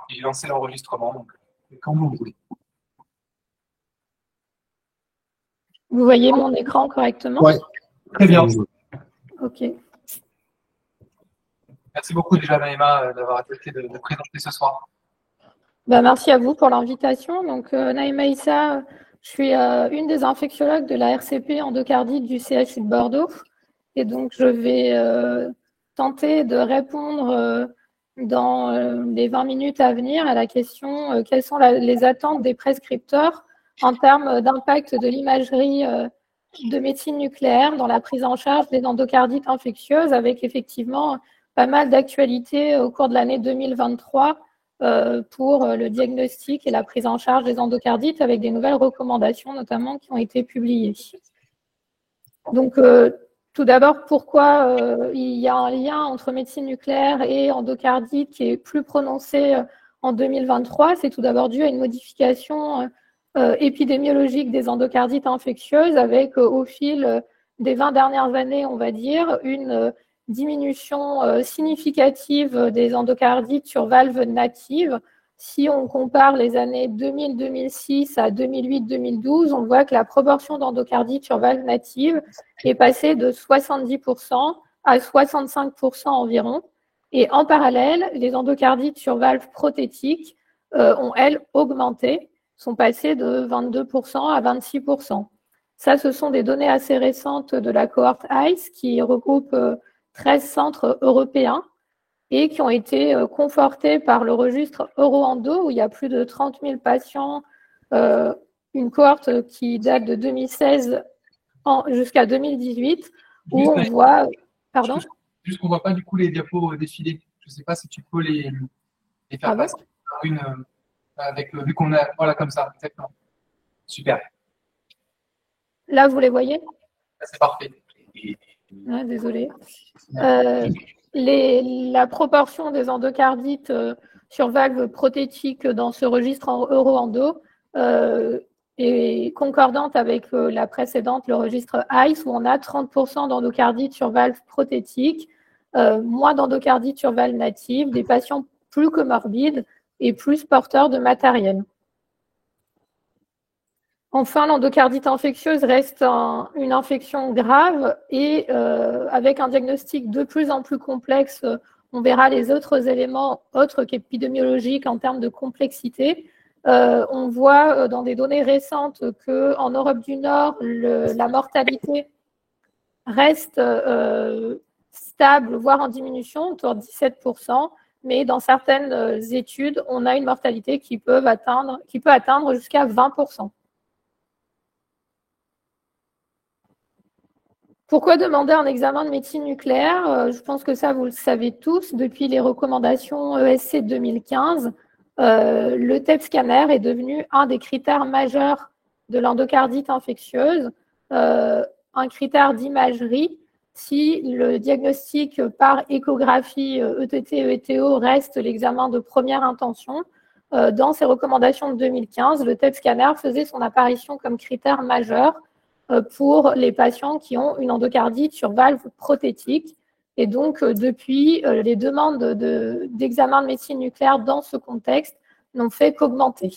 j'ai lancé l'enregistrement, donc quand vous voulez. Vous voyez mon écran correctement? Oui, très bien. Ok. Merci beaucoup déjà, Naïma, d'avoir accepté de présenter ce soir. Merci à vous pour l'invitation. Donc, Naïma Issa, je suis une des infectiologues de la RCP endocardite du CHU de Bordeaux. Et donc, je vais tenter de répondre dans les 20 minutes à venir à la question quelles sont les attentes des prescripteurs en termes d'impact de l'imagerie de médecine nucléaire dans la prise en charge des endocardites infectieuses, avec effectivement pas mal d'actualités au cours de l'année 2023 pour le diagnostic et la prise en charge des endocardites, avec des nouvelles recommandations notamment qui ont été publiées. Donc, tout d'abord, pourquoi il y a un lien entre médecine nucléaire et endocardite qui est plus prononcé en 2023? C'est tout d'abord dû à une modification épidémiologique des endocardites infectieuses avec, au fil des 20 dernières années, on va dire, une diminution significative des endocardites sur valve native. Si on compare les années 2000-2006 à 2008-2012, on voit que la proportion d'endocardites sur valve native est passée de 70% à 65% environ. Et en parallèle, les endocardites sur valve prothétique ont, elles, augmenté, sont passées de 22% à 26%. Ça, ce sont des données assez récentes de la cohorte ICE qui regroupe 13 centres européens et qui ont été confortés par le registre Euroendo, où il y a plus de 30 000 patients, une cohorte qui date de 2016 jusqu'à 2018, où on voit… Pardon ? Juste qu'on ne voit pas du coup les diapos défiler. Je ne sais pas si tu peux les faire passer une avec vu qu'on a… Voilà, comme ça, exactement. Super. Là, vous les voyez ? C'est parfait. Désolée. La proportion des endocardites sur valve prothétique dans ce registre Euroendo est concordante avec la précédente, le registre ICE, où on a 30% d'endocardites sur valve prothétique, moins d'endocardites sur valve native, des patients plus comorbides et plus porteurs de matériel. Enfin, l'endocardite infectieuse reste une infection grave et avec un diagnostic de plus en plus complexe, on verra les autres éléments autres qu'épidémiologiques en termes de complexité. On voit dans des données récentes qu'en Europe du Nord, la mortalité reste stable, voire en diminution, autour de 17%, mais dans certaines études, on a une mortalité qui peut atteindre jusqu'à 20%. Pourquoi demander un examen de médecine nucléaire? Je pense que ça, vous le savez tous. Depuis les recommandations ESC 2015, le TEP scanner est devenu un des critères majeurs de l'endocardite infectieuse, un critère d'imagerie. Si le diagnostic par échographie ETT-ETO reste l'examen de première intention, dans ces recommandations de 2015, le TEP scanner faisait son apparition comme critère majeur pour les patients qui ont une endocardite sur valve prothétique. Et donc, depuis, les demandes d'examen de médecine nucléaire dans ce contexte n'ont fait qu'augmenter.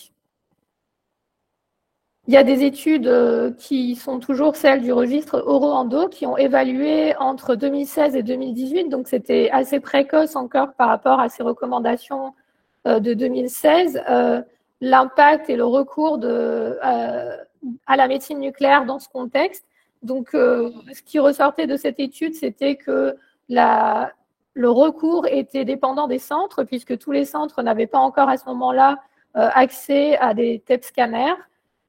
Il y a des études qui sont toujours celles du registre Euroendo qui ont évalué entre 2016 et 2018, donc c'était assez précoce encore par rapport à ces recommandations de 2016, l'impact et le recours à la médecine nucléaire dans ce contexte. Donc, ce qui ressortait de cette étude, c'était que le recours était dépendant des centres, puisque tous les centres n'avaient pas encore à ce moment-là accès à des TEP scanners,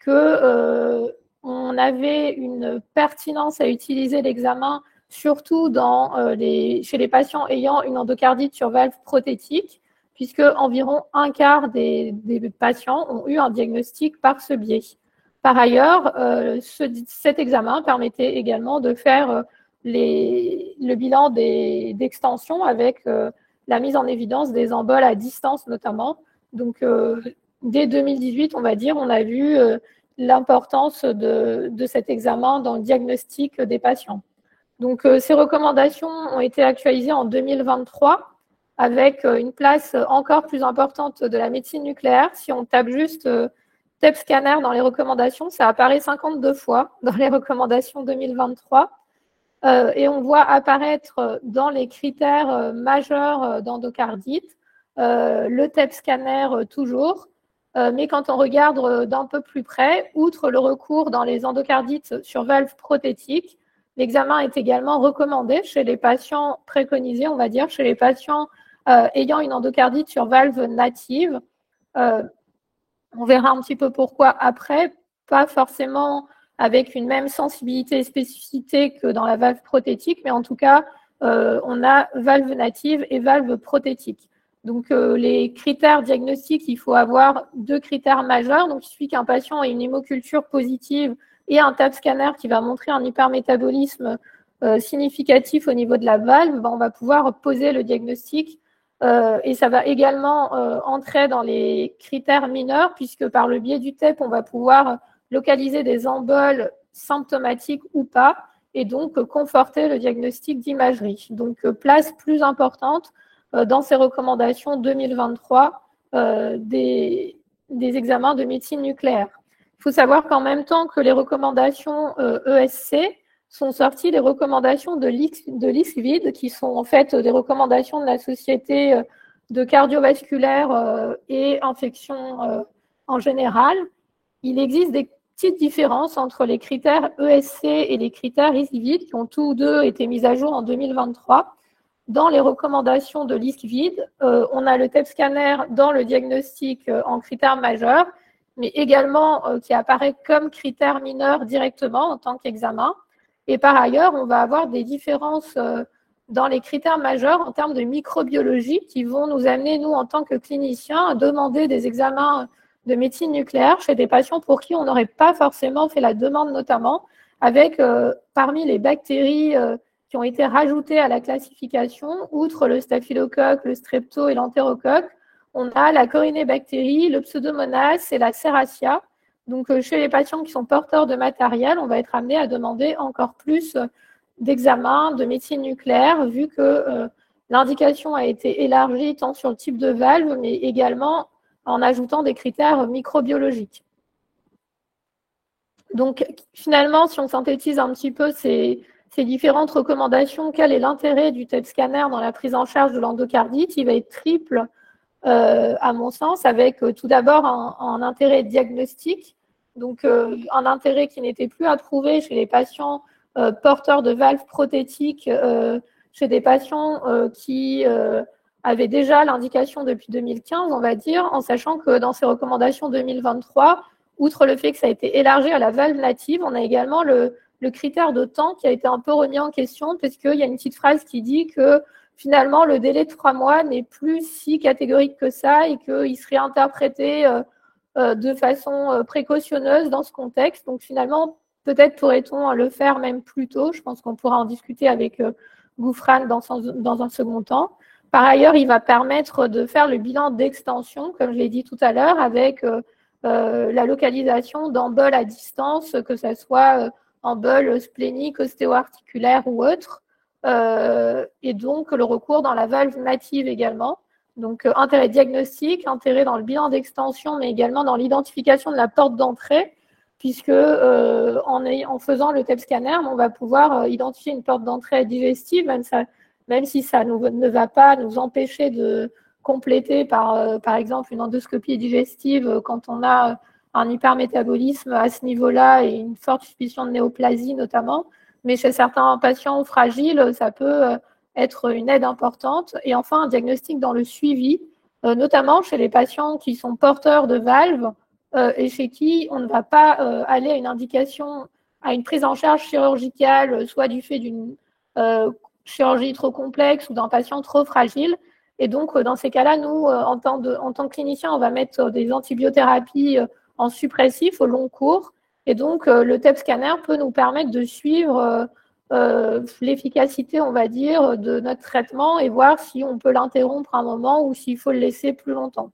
qu'on avait une pertinence à utiliser l'examen, surtout chez les patients ayant une endocardite sur valve prothétique, puisque environ un quart des patients ont eu un diagnostic par ce biais. Par ailleurs, cet examen permettait également de faire le bilan d'extension avec la mise en évidence des emboles à distance notamment. Donc, dès 2018, on va dire, on a vu l'importance de cet examen dans le diagnostic des patients. Donc, ces recommandations ont été actualisées en 2023 avec une place encore plus importante de la médecine nucléaire. Si on tape juste TEP scanner dans les recommandations, ça apparaît 52 fois dans les recommandations 2023. Et on voit apparaître dans les critères majeurs d'endocardite le TEP scanner toujours. Mais quand on regarde d'un peu plus près, outre le recours dans les endocardites sur valve prothétique, l'examen est également recommandé chez les patients préconisés, on va dire, chez les patients ayant une endocardite sur valve native. On verra un petit peu pourquoi après, pas forcément avec une même sensibilité et spécificité que dans la valve prothétique, mais en tout cas, on a valve native et valve prothétique. Donc, les critères diagnostiques, il faut avoir 2 critères majeurs. Donc, il suffit qu'un patient ait une hémoculture positive et un TAP scanner qui va montrer un hypermétabolisme significatif au niveau de la valve. On va pouvoir poser le diagnostic et ça va également entrer dans les critères mineurs, puisque par le biais du TEP, on va pouvoir localiser des emboles symptomatiques ou pas, et donc conforter le diagnostic d'imagerie. Donc, place plus importante dans ces recommandations 2023 des examens de médecine nucléaire. Il faut savoir qu'en même temps que les recommandations ESC, sont sorties les recommandations de l'ISCVID, qui sont en fait des recommandations de la Société de cardiovasculaire et infection en général. Il existe des petites différences entre les critères ESC et les critères ISCVID, qui ont tous deux été mis à jour en 2023. Dans les recommandations de l'ISCVID, on a le TEP scanner dans le diagnostic en critère majeur, mais également qui apparaît comme critère mineur directement en tant qu'examen. Et par ailleurs, on va avoir des différences dans les critères majeurs en termes de microbiologie qui vont nous amener, nous, en tant que cliniciens, à demander des examens de médecine nucléaire chez des patients pour qui on n'aurait pas forcément fait la demande, notamment avec parmi les bactéries qui ont été rajoutées à la classification, outre le staphylocoque, le strepto et l'entérocoque, on a la corynebactérie, le pseudomonas et la serratia. Donc, chez les patients qui sont porteurs de matériel, on va être amené à demander encore plus d'examens de médecine nucléaire, vu que l'indication a été élargie tant sur le type de valve, mais également en ajoutant des critères microbiologiques. Donc, finalement, si on synthétise un petit peu ces différentes recommandations, quel est l'intérêt du TEP scanner dans la prise en charge de l'endocardite? Il va être triple, à mon sens, avec tout d'abord un intérêt diagnostique, donc un intérêt qui n'était plus approuvé chez les patients porteurs de valves prothétiques, chez des patients qui avaient déjà l'indication depuis 2015, on va dire, en sachant que dans ces recommandations 2023, outre le fait que ça a été élargi à la valve native, on a également le critère de temps qui a été un peu remis en question, parce qu'il y a une petite phrase qui dit que finalement, le délai de 3 mois n'est plus si catégorique que ça et qu'il serait interprété de façon précautionneuse dans ce contexte. Donc finalement, peut-être pourrait-on le faire même plus tôt. Je pense qu'on pourra en discuter avec Gouffran dans un second temps. Par ailleurs, il va permettre de faire le bilan d'extension, comme je l'ai dit tout à l'heure, avec la localisation d'emboles à distance, que ce soit emboles spléniques, ostéo-articulaires ou autres. Et donc le recours dans la valve native également. Donc intérêt diagnostique, intérêt dans le bilan d'extension, mais également dans l'identification de la porte d'entrée, puisque en faisant le TEP scanner, on va pouvoir identifier une porte d'entrée digestive, même si ça ne va pas nous empêcher de compléter par exemple une endoscopie digestive quand on a un hypermétabolisme à ce niveau-là et une forte suspicion de néoplasie notamment. Mais chez certains patients fragiles, ça peut être une aide importante. Et enfin, un diagnostic dans le suivi, notamment chez les patients qui sont porteurs de valves et chez qui on ne va pas aller à une indication, à une prise en charge chirurgicale, soit du fait d'une chirurgie trop complexe ou d'un patient trop fragile. Et donc, dans ces cas-là, nous, en tant que cliniciens, on va mettre des antibiothérapies en suppressif au long cours. Et donc, le TEP scanner peut nous permettre de suivre l'efficacité, on va dire, de notre traitement et voir si on peut l'interrompre un moment ou s'il faut le laisser plus longtemps.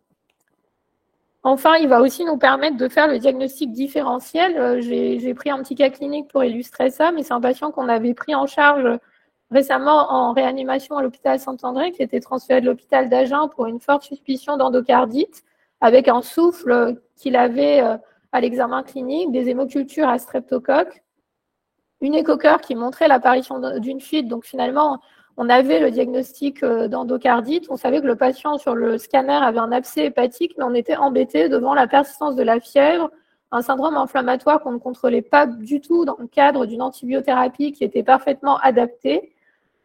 Enfin, il va aussi nous permettre de faire le diagnostic différentiel. J'ai pris un petit cas clinique pour illustrer ça, mais c'est un patient qu'on avait pris en charge récemment en réanimation à l'hôpital Saint-André, qui était transféré de l'hôpital d'Agen pour une forte suspicion d'endocardite, avec un souffle qu'il avait à l'examen clinique, des hémocultures à streptocoque, une échochœur qui montrait l'apparition d'une fuite. Donc finalement, on avait le diagnostic d'endocardite. On savait que le patient sur le scanner avait un abcès hépatique, mais on était embêté devant la persistance de la fièvre, un syndrome inflammatoire qu'on ne contrôlait pas du tout dans le cadre d'une antibiothérapie qui était parfaitement adaptée.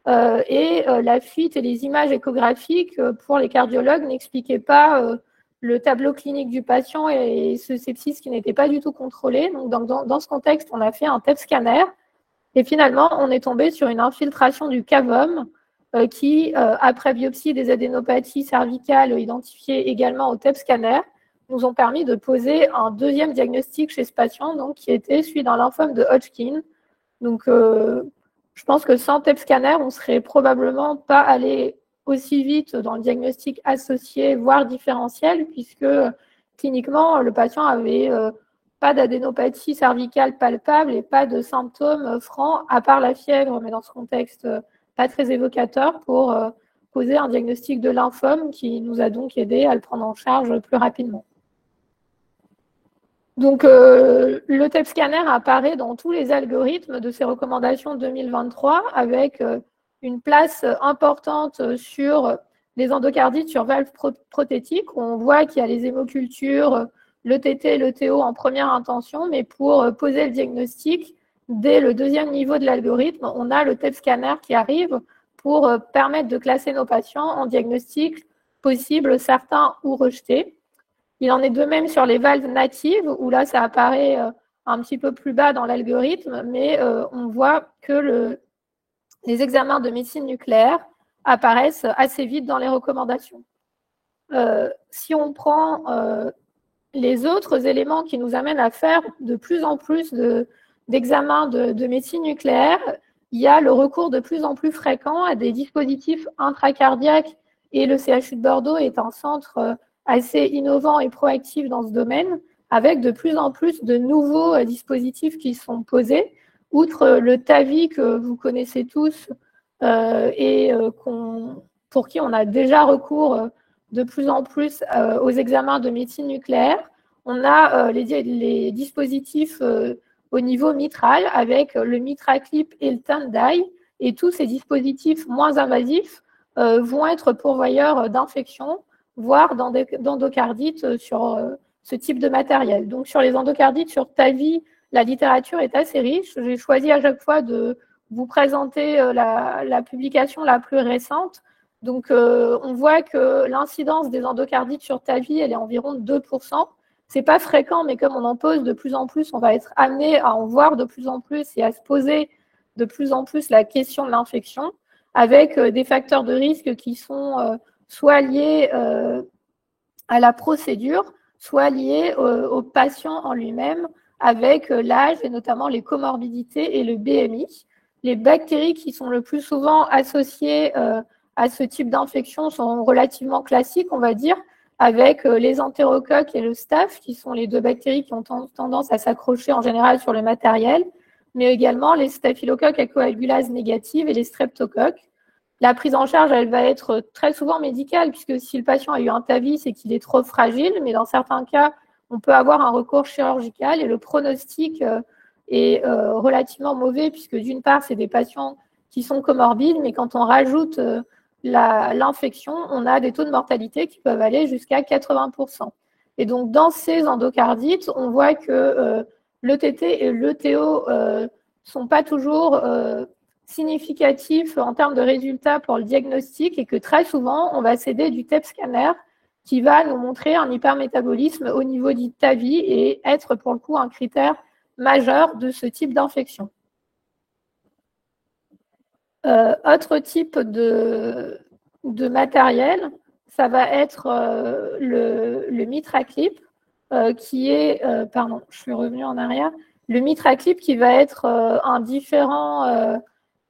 La fuite et les images échographiques pour les cardiologues n'expliquaient pas le tableau clinique du patient et ce sepsis qui n'était pas du tout contrôlé. Donc, dans ce contexte, on a fait un TEP scanner et finalement, on est tombé sur une infiltration du cavum qui, après biopsie des adénopathies cervicales identifiées également au TEP scanner, nous ont permis de poser un deuxième diagnostic chez ce patient, donc, qui était celui d'un lymphome de Hodgkin. Donc, je pense que sans TEP scanner, on ne serait probablement pas allé aussi vite dans le diagnostic associé, voire différentiel, puisque cliniquement, le patient avait pas d'adénopathie cervicale palpable et pas de symptômes francs, à part la fièvre, mais dans ce contexte pas très évocateur, pour poser un diagnostic de lymphome qui nous a donc aidé à le prendre en charge plus rapidement. Donc, le TEP scanner apparaît dans tous les algorithmes de ces recommandations 2023 avec une place importante sur les endocardites sur valve prothétique. On voit qu'il y a les hémocultures, le TT et le TO en première intention, mais pour poser le diagnostic, dès le deuxième niveau de l'algorithme, on a le TEP scanner qui arrive pour permettre de classer nos patients en diagnostic possible, certains ou rejetés. Il en est de même sur les valves natives, où là, ça apparaît un petit peu plus bas dans l'algorithme, mais on voit que les examens de médecine nucléaire apparaissent assez vite dans les recommandations. Si on prend les autres éléments qui nous amènent à faire de plus en plus d'examens de médecine nucléaire, il y a le recours de plus en plus fréquent à des dispositifs intracardiaques, et le CHU de Bordeaux est un centre assez innovant et proactif dans ce domaine, avec de plus en plus de nouveaux dispositifs qui sont posés, outre le TAVI que vous connaissez tous pour qui on a déjà recours de plus en plus aux examens de médecine nucléaire. On a les dispositifs au niveau mitral avec le MitraClip et le Tandai, et tous ces dispositifs moins invasifs vont être pourvoyeurs d'infections, voire d'endocardites sur ce type de matériel. Donc, sur les endocardites, sur TAVI, la littérature est assez riche. J'ai choisi à chaque fois de vous présenter la publication la plus récente. Donc, on voit que l'incidence des endocardites sur TAVI, elle est environ de 2%. Ce n'est pas fréquent, mais comme on en pose de plus en plus, on va être amené à en voir de plus en plus et à se poser de plus en plus la question de l'infection, avec des facteurs de risque qui sont soit liés à la procédure, soit liés au patient en lui-même, avec l'âge et notamment les comorbidités et le BMI. Les bactéries qui sont le plus souvent associées à ce type d'infection sont relativement classiques, on va dire, avec les entérocoques et le staph, qui sont les deux bactéries qui ont tendance à s'accrocher en général sur le matériel, mais également les staphylocoques à coagulase négative et les streptocoques. La prise en charge, elle va être très souvent médicale, puisque si le patient a eu un TAVI, c'est qu'il est trop fragile, mais dans certains cas, on peut avoir un recours chirurgical et le pronostic est relativement mauvais, puisque d'une part, c'est des patients qui sont comorbides, mais quand on rajoute l'infection, on a des taux de mortalité qui peuvent aller jusqu'à 80%. Et donc, dans ces endocardites, on voit que le TT et le TO ne sont pas toujours significatifs en termes de résultats pour le diagnostic, et que très souvent, on va s'aider du TEP scanner qui va nous montrer un hypermétabolisme au niveau du TAVI et être pour le coup un critère majeur de ce type d'infection. Autre type de matériel, ça va être le MitraClip, qui est, pardon, je suis revenue en arrière, le MitraClip qui va être un différent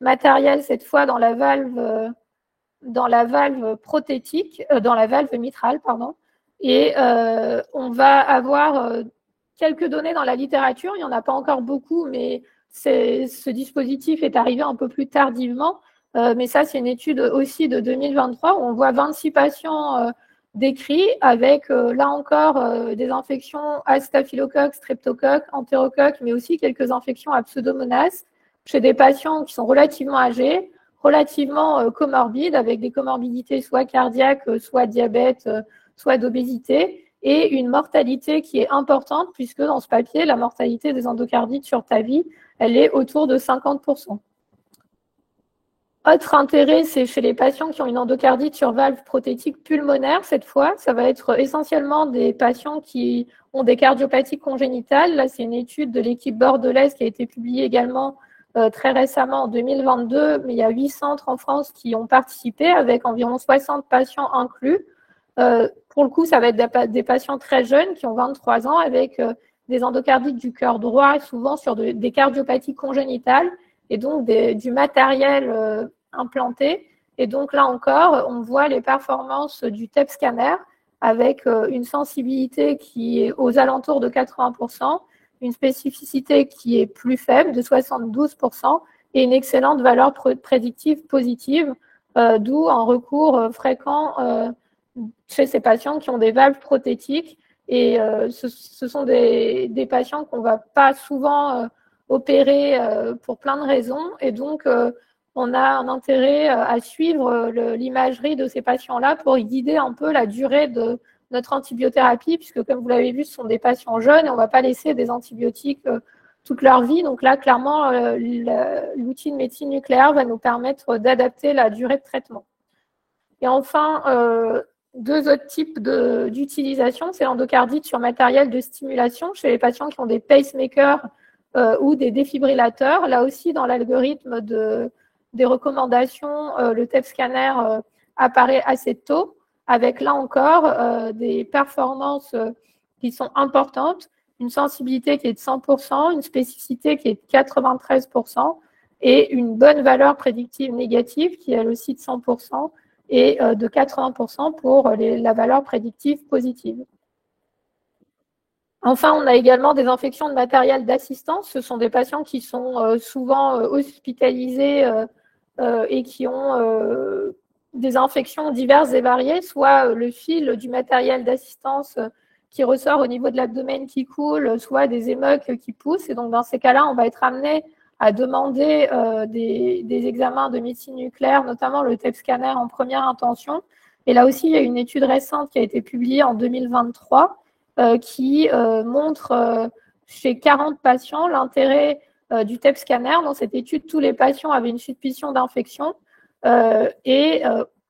matériel, cette fois dans la valve prothétique, dans la valve mitrale, pardon, et on va avoir quelques données dans la littérature, il n'y en a pas encore beaucoup, mais ce dispositif est arrivé un peu plus tardivement, Mais ça, c'est une étude aussi de 2023 où on voit 26 patients décrits avec, là encore, des infections à staphylocoque, streptocoque, entérocoque, mais aussi quelques infections à pseudomonas chez des patients qui sont relativement âgés, relativement comorbides, avec des comorbidités soit cardiaques, soit diabète, soit d'obésité, et une mortalité qui est importante, puisque dans ce papier, la mortalité des endocardites sur ta vie, elle est autour de 50%. Autre intérêt, c'est chez les patients qui ont une endocardite sur valve prothétique pulmonaire. Cette fois, ça va être essentiellement des patients qui ont des cardiopathies congénitales. Là, c'est une étude de l'équipe bordelaise qui a été publiée également très récemment en 2022, mais il y a 8 centres en France qui ont participé avec environ 60 patients inclus. Pour le coup, ça va être des patients très jeunes qui ont 23 ans avec des endocardites du cœur droit, souvent sur des cardiopathies congénitales et donc du matériel implanté. Et donc là encore, on voit les performances du TEP scanner avec une sensibilité qui est aux alentours de 80%, une spécificité qui est plus faible, de 72%, et une excellente valeur prédictive positive, d'où un recours fréquent chez ces patients qui ont des valves prothétiques. Et ce sont des patients qu'on ne va pas souvent opérer pour plein de raisons. Et donc, on a un intérêt à suivre l'imagerie de ces patients-là pour y guider un peu la durée de notre antibiothérapie, puisque comme vous l'avez vu, ce sont des patients jeunes et on ne va pas laisser des antibiotiques toute leur vie. Donc là, clairement, l'outil de médecine nucléaire va nous permettre d'adapter la durée de traitement. Et enfin, deux autres types d'utilisation, c'est l'endocardite sur matériel de stimulation chez les patients qui ont des pacemakers ou des défibrillateurs. Là aussi, dans l'algorithme des recommandations, le TEP scanner apparaît assez tôt, avec là encore des performances qui sont importantes, une sensibilité qui est de 100%, une spécificité qui est de 93% et une bonne valeur prédictive négative qui est elle aussi de 100% et de 80% pour la valeur prédictive positive. Enfin, on a également des infections de matériel d'assistance. Ce sont des patients qui sont souvent hospitalisés et qui ont des infections diverses et variées, soit le fil du matériel d'assistance qui ressort au niveau de l'abdomen qui coule, soit des émeutes qui poussent. Et donc, dans ces cas-là, on va être amené à demander des examens de médecine nucléaire, notamment le TEP scanner en première intention. Et là aussi, il y a une étude récente qui a été publiée en 2023 qui montre chez 40 patients l'intérêt du TEP scanner. Dans cette étude, tous les patients avaient une suspicion d'infection et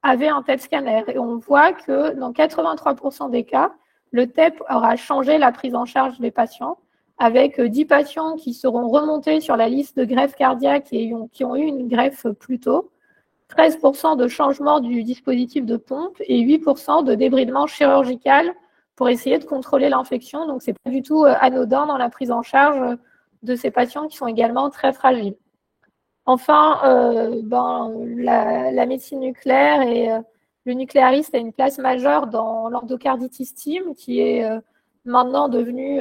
avaient un TEP scanner. Et on voit que dans 83% des cas, le TEP aura changé la prise en charge des patients, avec 10 patients qui seront remontés sur la liste de greffe cardiaque et qui ont eu une greffe plus tôt, 13% de changement du dispositif de pompe et 8% de débridement chirurgical pour essayer de contrôler l'infection. Donc, ce n'est pas du tout anodin dans la prise en charge de ces patients qui sont également très fragiles. Enfin, la médecine nucléaire et le nucléariste a une place majeure dans l'endocarditis team, qui est maintenant devenu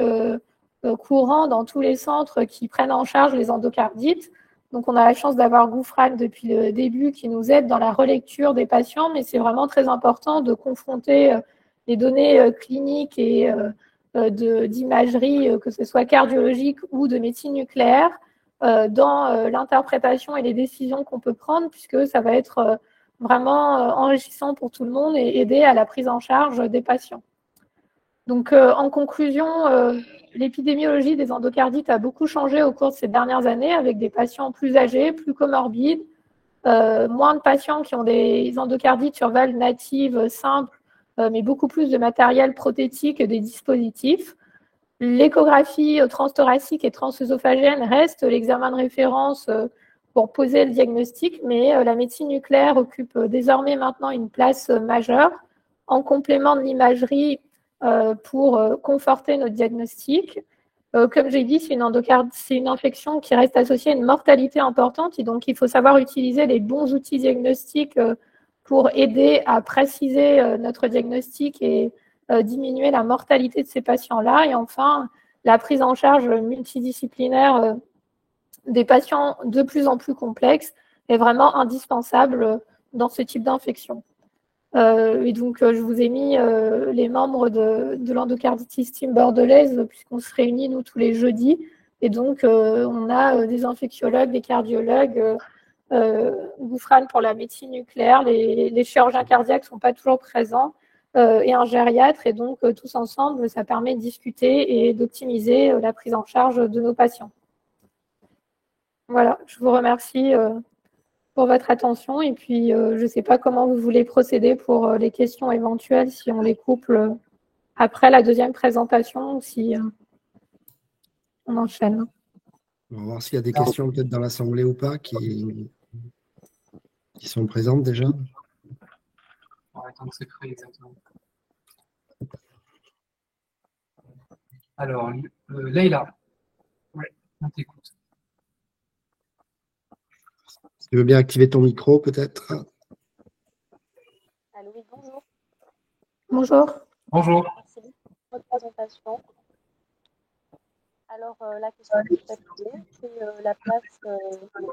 courant dans tous les centres qui prennent en charge les endocardites. Donc, on a la chance d'avoir Gouffran depuis le début qui nous aide dans la relecture des patients, mais c'est vraiment très important de confronter les données cliniques et d'imagerie, que ce soit cardiologique ou de médecine nucléaire, dans l'interprétation et les décisions qu'on peut prendre, puisque ça va être vraiment enrichissant pour tout le monde et aider à la prise en charge des patients. Donc, en conclusion, l'épidémiologie des endocardites a beaucoup changé au cours de ces dernières années, avec des patients plus âgés, plus comorbides, moins de patients qui ont des endocardites sur valve native simple, mais beaucoup plus de matériel prothétique et des dispositifs. L'échographie transthoracique et transœsophagienne reste l'examen de référence pour poser le diagnostic, mais la médecine nucléaire occupe désormais maintenant une place majeure en complément de l'imagerie pour conforter notre diagnostic. Comme j'ai dit, c'est une infection qui reste associée à une mortalité importante et donc il faut savoir utiliser les bons outils diagnostiques pour aider à préciser notre diagnostic et diminuer la mortalité de ces patients-là. Et enfin, la prise en charge multidisciplinaire des patients de plus en plus complexes est vraiment indispensable dans ce type d'infection. Et donc, je vous ai mis les membres de l'endocarditis team bordelaise, puisqu'on se réunit, nous, tous les jeudis. Et donc, on a des infectiologues, des cardiologues, Gouffran pour la médecine nucléaire, les chirurgiens cardiaques ne sont pas toujours présents, et un gériatre. Et donc, tous ensemble, ça permet de discuter et d'optimiser la prise en charge de nos patients. Voilà, je vous remercie pour votre attention. Et puis, je ne sais pas comment vous voulez procéder pour les questions éventuelles, si on les couple après la deuxième présentation ou si on enchaîne. On va voir s'il y a des questions peut-être dans l'Assemblée ou pas qui sont présentes déjà. Ouais, tant que c'est prêt, exactement. Alors, Leïla, ouais, on t'écoute. Tu veux bien activer ton micro peut-être? Allô, oui, bonjour. Bonjour. Bonjour. Merci pour votre présentation. Alors, la question que je vais poser, c'est la place des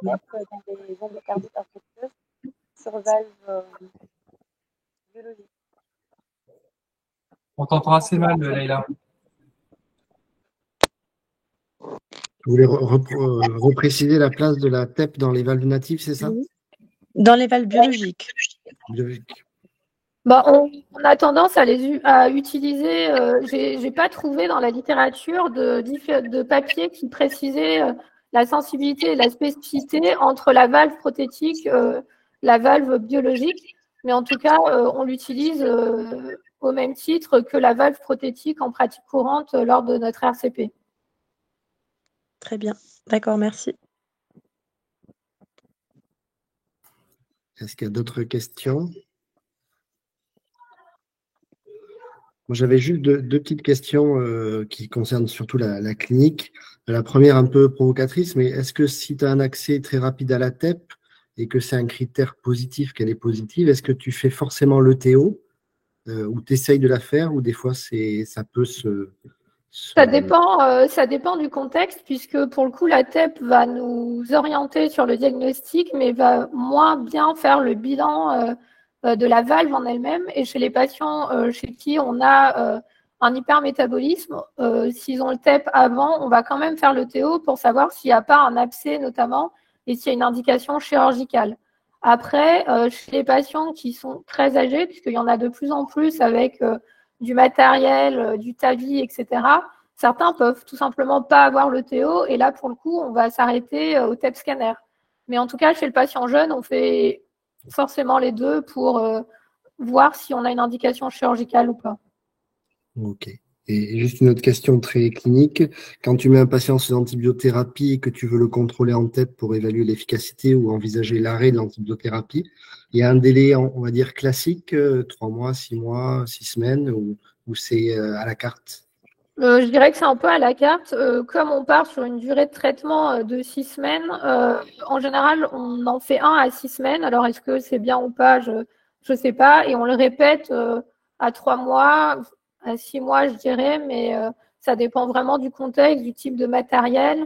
TEP dans les endocardites infectieuses sur valve biologique. On t'entend assez mal, Leïla. Vous voulez repréciser la place de la TEP dans les valves natives, c'est ça? Dans les valves biologiques. Biologique. Bah, on a tendance à utiliser, j'ai pas trouvé dans la littérature de papier qui précisait la sensibilité et la spécificité entre la valve prothétique, la valve biologique, mais en tout cas, on l'utilise au même titre que la valve prothétique en pratique courante lors de notre RCP. Très bien, d'accord, merci. Est-ce qu'il y a d'autres questions? J'avais juste deux petites questions qui concernent surtout la clinique. La première un peu provocatrice, mais est-ce que si tu as un accès très rapide à la TEP et que c'est un critère positif, qu'elle est positive, est-ce que tu fais forcément l'ETO ou tu essayes de la faire ou des fois ça peut Ça dépend du contexte, puisque pour le coup, la TEP va nous orienter sur le diagnostic, mais va moins bien faire le bilan de la valve en elle-même. Et chez les patients chez qui on a un hypermétabolisme, s'ils ont le TEP avant, on va quand même faire le TO pour savoir s'il n'y a pas un abcès notamment et s'il y a une indication chirurgicale. Après, chez les patients qui sont très âgés, puisqu'il y en a de plus en plus avec du matériel, du TAVI, etc., certains peuvent tout simplement pas avoir le TO. Et là, pour le coup, on va s'arrêter au TEP scanner. Mais en tout cas, chez le patient jeune, on fait forcément les deux pour voir si on a une indication chirurgicale ou pas. Ok. Et juste une autre question très clinique. Quand tu mets un patient sous antibiothérapie et que tu veux le contrôler en TEP pour évaluer l'efficacité ou envisager l'arrêt de l'antibiothérapie, il y a un délai, on va dire, classique, 3 mois, 6 mois, 6 semaines, ou c'est à la carte? Je dirais que c'est un peu à la carte. Comme on part sur une durée de traitement de 6 semaines, en général, on en fait 1 à 6 semaines. Alors, est-ce que c'est bien ou pas? Je ne sais pas. Et on le répète à 3 mois, à 6 mois, je dirais, mais ça dépend vraiment du contexte, du type de matériel.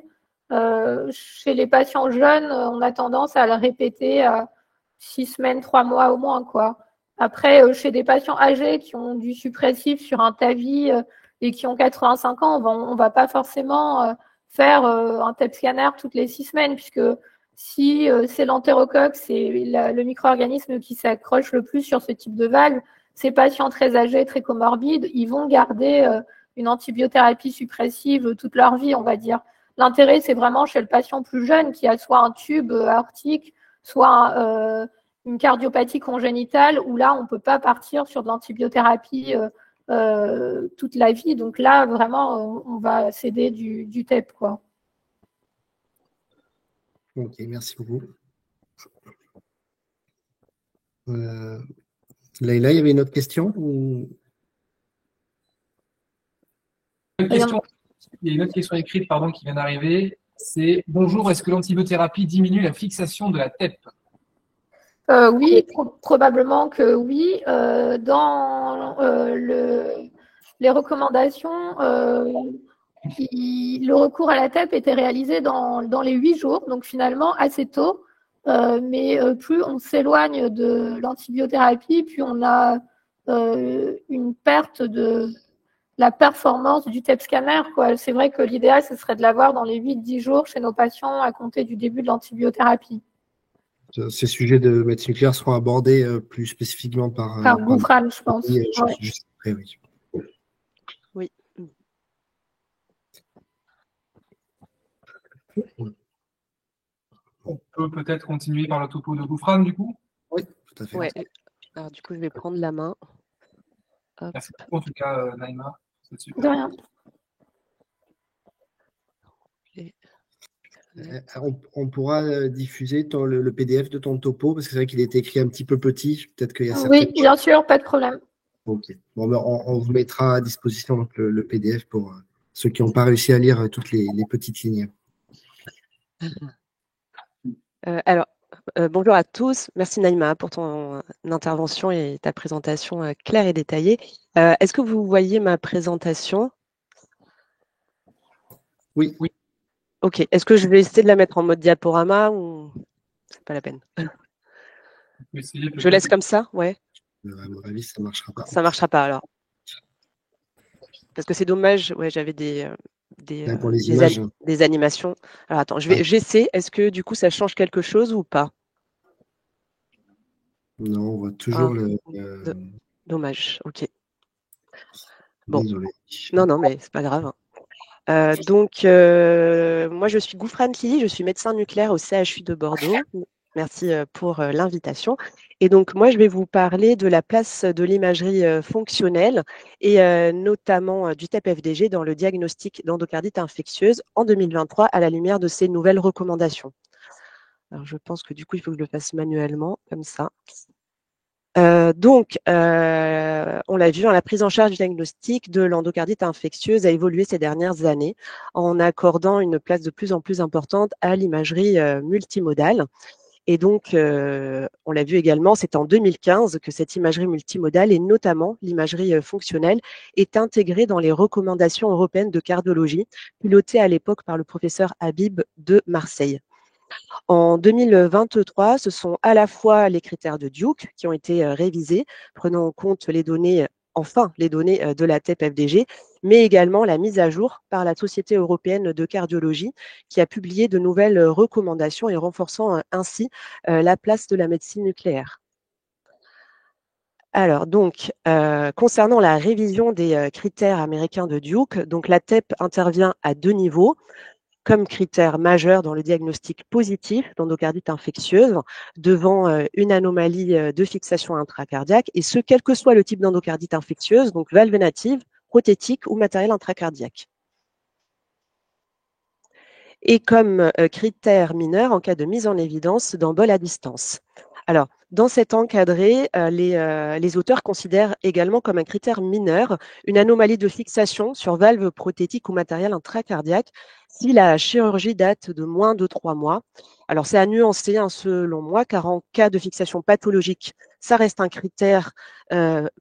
Chez les patients jeunes, on a tendance à le répéter à 6 semaines, 3 mois au moins, quoi. Après, chez des patients âgés qui ont du suppressif sur un TAVI et qui ont 85 ans, on va pas forcément faire un TEP scanner toutes les 6 semaines, puisque si c'est l'entérocoque, c'est le micro-organisme qui s'accroche le plus sur ce type de valve, ces patients très âgés, très comorbides, ils vont garder une antibiothérapie suppressive toute leur vie, on va dire. L'intérêt, c'est vraiment chez le patient plus jeune qui a soit un tube aortique, soit une cardiopathie congénitale, où là, on ne peut pas partir sur de l'antibiothérapie toute la vie. Donc là, vraiment, on va céder du TEP, quoi. Ok, merci beaucoup. Leïla, il y avait une autre question ou... Il y a une autre question écrite pardon, qui vient d'arriver. C'est « Bonjour, est-ce que l'antibiothérapie diminue la fixation de la TEP ?» Oui, probablement que oui. Dans les recommandations, le recours à la TEP était réalisé dans les 8 jours, donc finalement assez tôt. mais plus on s'éloigne de l'antibiothérapie, plus on a une perte de la performance du TEP scanner, quoi. C'est vrai que l'idéal, ce serait de l'avoir dans les 8-10 jours chez nos patients à compter du début de l'antibiothérapie. Ces sujets de médecine nucléaire seront abordés plus spécifiquement par Goufran, je pense. Juste après, oui. Oui. On peut peut-être continuer par le topo de Goufran, du coup. Oui, tout à fait. Ouais. Alors, du coup, je vais prendre la main. Hop. Merci beaucoup, en tout cas, Naïma. C'est super. De rien. On pourra diffuser le PDF de ton topo, parce que c'est vrai qu'il est écrit un petit peu petit. Peut-être qu'il y a Oui, bien sûr, pas de problème. Ok. Bon, ben, on vous mettra à disposition donc, le PDF pour ceux qui n'ont pas réussi à lire toutes les petites lignes. Alors, bonjour à tous. Merci Naïma pour ton intervention et ta présentation claire et détaillée. Est-ce que vous voyez ma présentation? Oui. Ok. Est-ce que je vais essayer de la mettre en mode diaporama ou c'est pas la peine? Je laisse comme ça, ouais. À mon avis, ça ne marchera pas. Ça ne marchera pas alors. Parce que c'est dommage, ouais, j'avais des animations. Alors attends, j'essaie. Est-ce que du coup ça change quelque chose ou pas? Non, on voit toujours Dommage, ok. Bon. Désolé. Non, mais c'est pas grave. Donc, moi je suis Goufran Lily, je suis médecin nucléaire au CHU de Bordeaux. Merci pour l'invitation. Et donc, moi, je vais vous parler de la place de l'imagerie fonctionnelle et notamment du TEP-FDG dans le diagnostic d'endocardite infectieuse en 2023 à la lumière de ces nouvelles recommandations. Alors, je pense que du coup, il faut que je le fasse manuellement, comme ça. Donc, on l'a vu, la prise en charge du diagnostic de l'endocardite infectieuse a évolué ces dernières années en accordant une place de plus en plus importante à l'imagerie multimodale. Et donc, on l'a vu également, c'est en 2015 que cette imagerie multimodale et notamment l'imagerie fonctionnelle est intégrée dans les recommandations européennes de cardiologie, pilotées à l'époque par le professeur Habib de Marseille. En 2023, ce sont à la fois les critères de Duke qui ont été révisés, prenant en compte les données de la TEP-FDG, mais également la mise à jour par la Société européenne de cardiologie qui a publié de nouvelles recommandations et renforçant ainsi la place de la médecine nucléaire. Alors, donc, concernant la révision des critères américains de Duke, donc la TEP intervient à 2 niveaux comme critère majeur dans le diagnostic positif d'endocardite infectieuse devant une anomalie de fixation intracardiaque, et ce, quel que soit le type d'endocardite infectieuse, donc valve native, prothétique ou matériel intracardiaque. Et comme critère mineur en cas de mise en évidence d'embole à distance. Alors, dans cet encadré, les auteurs considèrent également comme un critère mineur une anomalie de fixation sur valve prothétique ou matériel intracardiaque si la chirurgie date de moins de 3 mois. Alors, c'est à nuancer selon moi, car en cas de fixation pathologique, ça reste un critère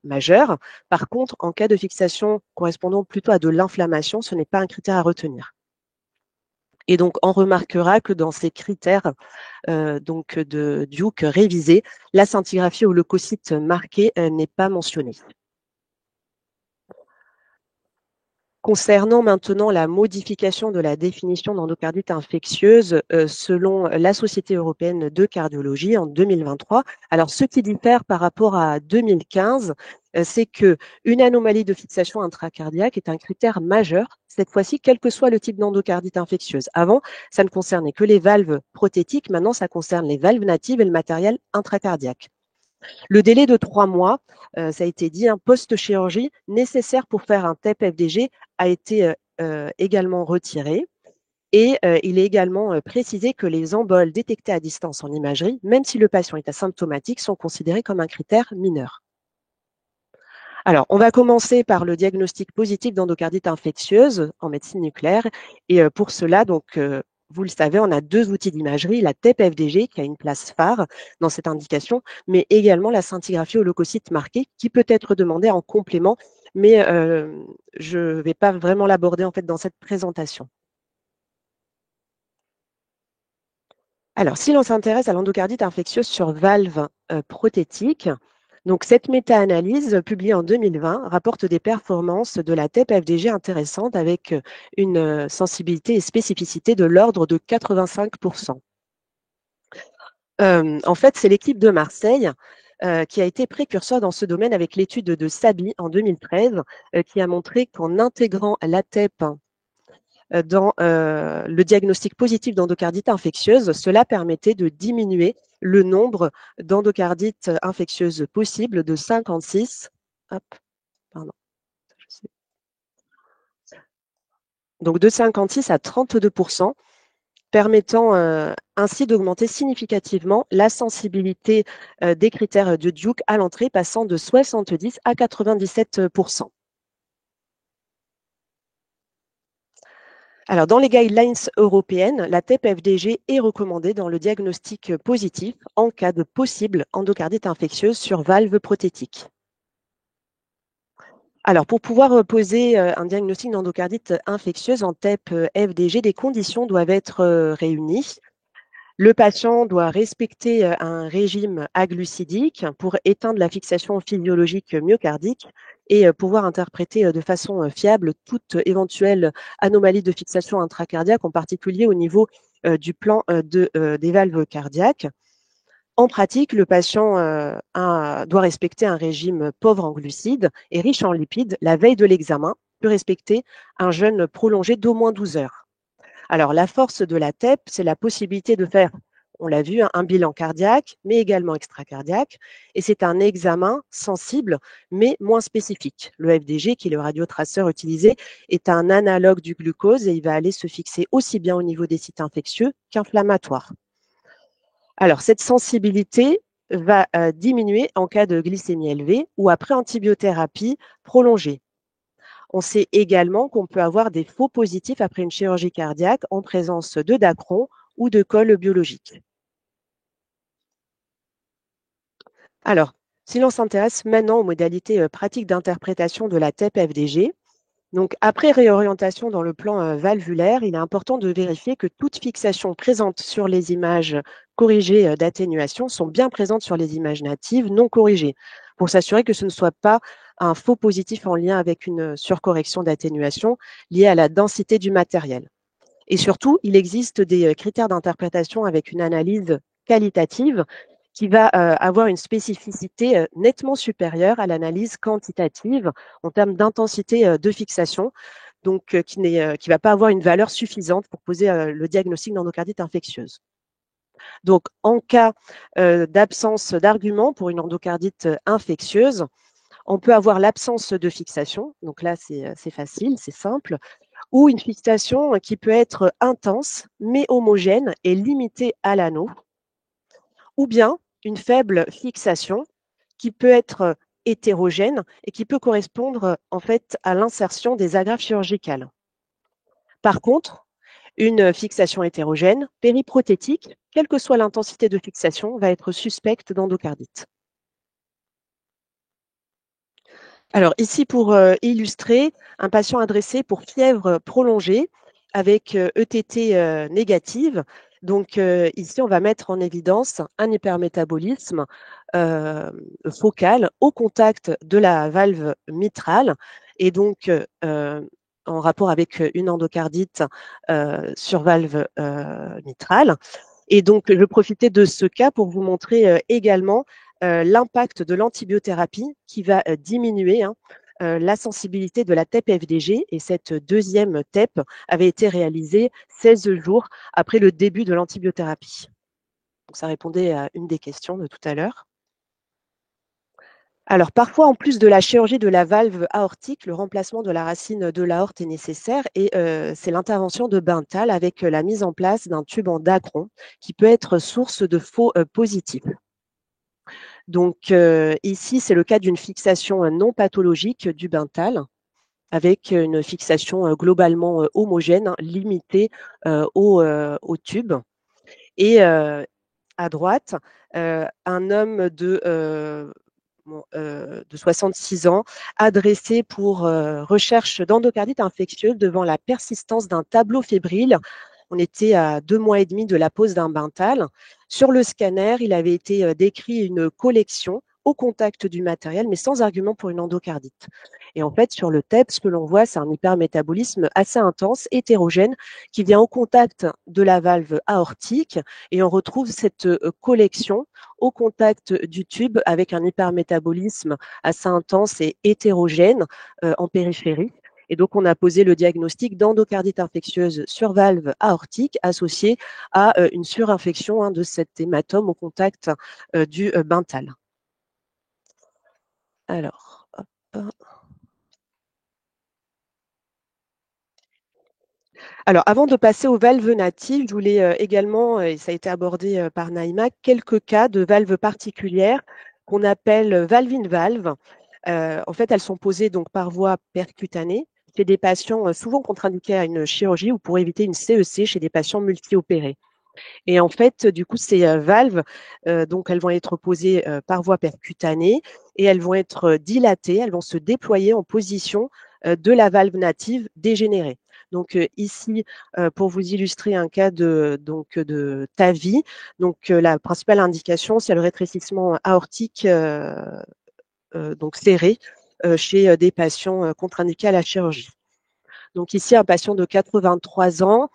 majeur. Par contre, en cas de fixation correspondant plutôt à de l'inflammation, ce n'est pas un critère à retenir. Et donc, on remarquera que dans ces critères donc de Duke révisés, la scintigraphie au leucocyte marqué n'est pas mentionnée. Concernant maintenant la modification de la définition d'endocardite infectieuse selon la Société européenne de cardiologie en 2023, alors ce qui diffère par rapport à 2015, c'est que une anomalie de fixation intracardiaque est un critère majeur, cette fois-ci, quel que soit le type d'endocardite infectieuse. Avant, ça ne concernait que les valves prothétiques, maintenant ça concerne les valves natives et le matériel intracardiaque. Le délai de 3 mois, ça a été dit, un post-chirurgie nécessaire pour faire un TEP-FDG a été également retiré. Et il est également précisé que les emboles détectés à distance en imagerie, même si le patient est asymptomatique, sont considérés comme un critère mineur. Alors, on va commencer par le diagnostic positif d'endocardite infectieuse en médecine nucléaire. Et pour cela, donc, vous le savez, on a 2 outils d'imagerie, la TEP-FDG qui a une place phare dans cette indication, mais également la scintigraphie au leucocyte marqué qui peut être demandée en complément, mais je ne vais pas vraiment l'aborder en fait dans cette présentation. Alors, si l'on s'intéresse à l'endocardite infectieuse sur valve prothétique, donc cette méta-analyse publiée en 2020 rapporte des performances de la TEP-FDG intéressantes avec une sensibilité et spécificité de l'ordre de 85%. En fait, c'est l'équipe de Marseille qui a été précurseur dans ce domaine avec l'étude de Sabi en 2013 qui a montré qu'en intégrant la TEP dans le diagnostic positif d'endocardite infectieuse, cela permettait de diminuer le nombre d'endocardites infectieuses possibles de 56. Donc de 56 à 32%, permettant ainsi d'augmenter significativement la sensibilité des critères de Duke à l'entrée, passant de 70 à 97%. Alors, dans les guidelines européennes, la TEP-FDG est recommandée dans le diagnostic positif en cas de possible endocardite infectieuse sur valve prothétique. Alors, pour pouvoir poser un diagnostic d'endocardite infectieuse en TEP-FDG, des conditions doivent être réunies. Le patient doit respecter un régime aglucidique pour éteindre la fixation physiologique myocardique et pouvoir interpréter de façon fiable toute éventuelle anomalie de fixation intracardiaque, en particulier au niveau du plan des valves cardiaques. En pratique, le patient doit respecter un régime pauvre en glucides et riche en lipides la veille de l'examen, peut respecter un jeûne prolongé d'au moins 12 heures. Alors, la force de la TEP, c'est la possibilité de faire, on l'a vu, un bilan cardiaque, mais également extracardiaque. Et c'est un examen sensible, mais moins spécifique. Le FDG, qui est le radiotraceur utilisé, est un analogue du glucose et il va aller se fixer aussi bien au niveau des sites infectieux qu'inflammatoires. Alors, cette sensibilité va diminuer en cas de glycémie élevée ou après antibiothérapie prolongée. On sait également qu'on peut avoir des faux positifs après une chirurgie cardiaque en présence de dacron ou de colle biologique. Alors, si l'on s'intéresse maintenant aux modalités pratiques d'interprétation de la TEP-FDG, donc après réorientation dans le plan valvulaire, il est important de vérifier que toutes fixations présentes sur les images corrigées d'atténuation sont bien présentes sur les images natives non corrigées, pour s'assurer que ce ne soit pas un faux positif en lien avec une surcorrection d'atténuation liée à la densité du matériel. Et surtout, il existe des critères d'interprétation avec une analyse qualitative qui va avoir une spécificité nettement supérieure à l'analyse quantitative en termes d'intensité de fixation, donc qui ne va pas avoir une valeur suffisante pour poser le diagnostic d'endocardite infectieuse. Donc, en cas d'absence d'argument pour une endocardite infectieuse, on peut avoir l'absence de fixation, donc là c'est facile, c'est simple, ou une fixation qui peut être intense mais homogène et limitée à l'anneau, ou bien une faible fixation qui peut être hétérogène et qui peut correspondre en fait à l'insertion des agrafes chirurgicales. Par contre, une fixation hétérogène, périprothétique, quelle que soit l'intensité de fixation, va être suspecte d'endocardite. Alors ici, pour illustrer, un patient adressé pour fièvre prolongée avec ETT négative. Donc ici, on va mettre en évidence un hypermétabolisme focal au contact de la valve mitrale et donc en rapport avec une endocardite sur valve mitrale. Et donc, je vais profiter de ce cas pour vous montrer également l'impact de l'antibiothérapie qui va diminuer la sensibilité de la TEP-FDG. Et cette deuxième TEP avait été réalisée 16 jours après le début de l'antibiothérapie. Donc, ça répondait à une des questions de tout à l'heure. Alors, parfois, en plus de la chirurgie de la valve aortique, le remplacement de la racine de l'aorte est nécessaire et c'est l'intervention de Bentall avec la mise en place d'un tube en dacron qui peut être source de faux positifs. Donc, ici, c'est le cas d'une fixation non pathologique du Bentall avec une fixation globalement homogène, limitée au tube. Et à droite, un homme de 66 ans, adressé pour recherche d'endocardite infectieuse devant la persistance d'un tableau fébrile On était à 2 mois et demi de la pose d'un Beintal. Sur le scanner, il avait été décrit une collection au contact du matériel, mais sans argument pour une endocardite. Et en fait, sur le TEP, ce que l'on voit, c'est un hypermétabolisme assez intense, hétérogène, qui vient au contact de la valve aortique, et on retrouve cette collection au contact du tube avec un hypermétabolisme assez intense et hétérogène en périphérie. Et donc, on a posé le diagnostic d'endocardite infectieuse sur valve aortique associée à une surinfection de cet hématome au contact du Beintal. Alors, hop. Alors, avant de passer aux valves natives, je voulais également, et ça a été abordé par Naïma, quelques cas de valves particulières qu'on appelle valve in valve. En fait, elles sont posées donc par voie percutanée chez des patients souvent contre-indiqués à une chirurgie ou pour éviter une CEC chez des patients multi-opérés. Et en fait, du coup, ces valves, donc elles vont être posées par voie percutanée et elles vont être dilatées, elles vont se déployer en position de la valve native dégénérée. Donc ici, pour vous illustrer un cas de TAVI, donc la principale indication, c'est le rétrécissement aortique donc serré chez des patients contre-indiqués à la chirurgie. Donc ici, un patient de 83 ans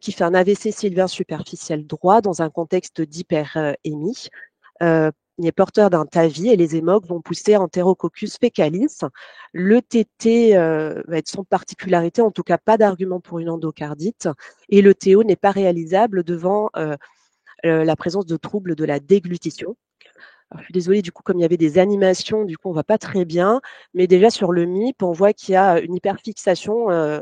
qui fait un AVC sylvien superficiel droit dans un contexte d'hyperémie. Il est porteur d'un TAVI et les hémocs vont pousser Enterococcus fecalis. Le TT va être sans particularité, en tout cas pas d'argument pour une endocardite. Et le TO n'est pas réalisable devant la présence de troubles de la déglutition. Alors, je suis désolée, du coup, comme il y avait des animations, du coup, on ne voit pas très bien. Mais déjà sur le MIP, on voit qu'il y a une hyperfixation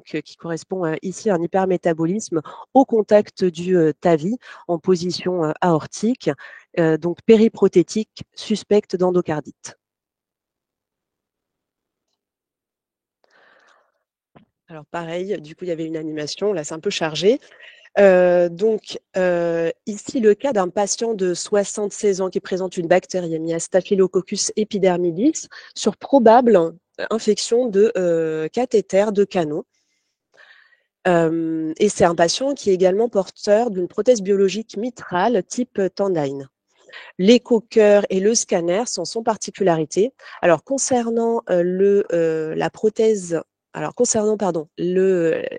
qui correspond ici à un hypermétabolisme au contact du TAVI en position aortique, donc périprothétique suspecte d'endocardite. Alors pareil, du coup il y avait une animation, là c'est un peu chargé. Ici le cas d'un patient de 76 ans qui présente une bactériémie à Staphylococcus epidermidis sur probable infection de cathéter de Cano. Et c'est un patient qui est également porteur d'une prothèse biologique mitrale type Tandine. L'écho-cœur et le scanner sont son particularité. Alors concernant le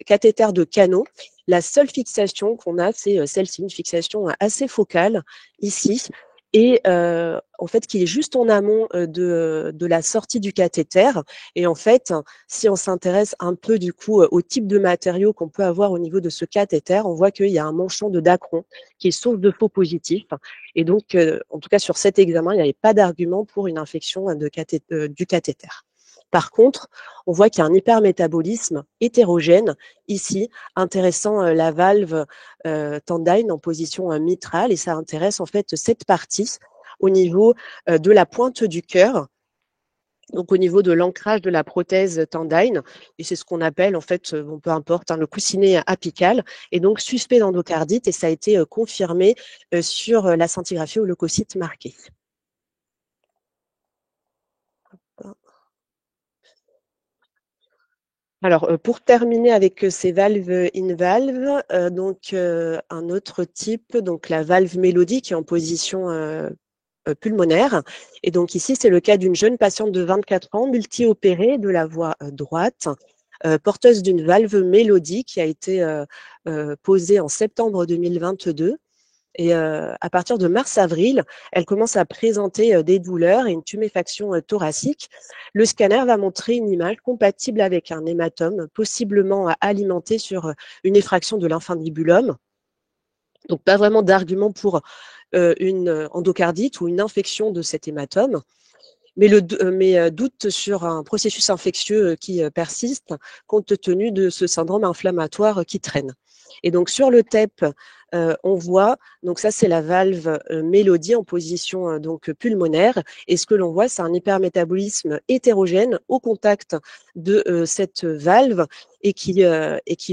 cathéter de Cano, la seule fixation qu'on a, c'est celle-ci, une fixation assez focale ici, et en fait qui est juste en amont de la sortie du cathéter. Et en fait, si on s'intéresse un peu du coup au type de matériaux qu'on peut avoir au niveau de ce cathéter, on voit qu'il y a un manchon de Dacron qui est source de faux positifs. Et donc, en tout cas sur cet examen, il n'y avait pas d'argument pour une infection du cathéter. Par contre, on voit qu'il y a un hypermétabolisme hétérogène ici, intéressant la valve Tandine en position mitrale, et ça intéresse en fait cette partie au niveau de la pointe du cœur, donc au niveau de l'ancrage de la prothèse Tandine, et c'est ce qu'on appelle en fait, peu importe, le coussinet apical, et donc suspect d'endocardite, et ça a été confirmé sur la scintigraphie au leucocyte marqué. Alors, pour terminer avec ces valves in valve, un autre type, donc la valve mélodie qui est en position pulmonaire. Et donc ici, c'est le cas d'une jeune patiente de 24 ans, multi-opérée de la voie droite, porteuse d'une valve mélodie qui a été posée en septembre 2022. Et à partir de mars-avril, elle commence à présenter des douleurs et une tuméfaction thoracique. Le scanner va montrer une image compatible avec un hématome, possiblement alimenté sur une effraction de l'infundibulum. Donc, pas vraiment d'argument pour une endocardite ou une infection de cet hématome, mais doute sur un processus infectieux qui persiste compte tenu de ce syndrome inflammatoire qui traîne. Et donc, sur le TEP, on voit, donc ça c'est la valve mélodie en position pulmonaire, et ce que l'on voit c'est un hypermétabolisme hétérogène au contact de cette valve et qui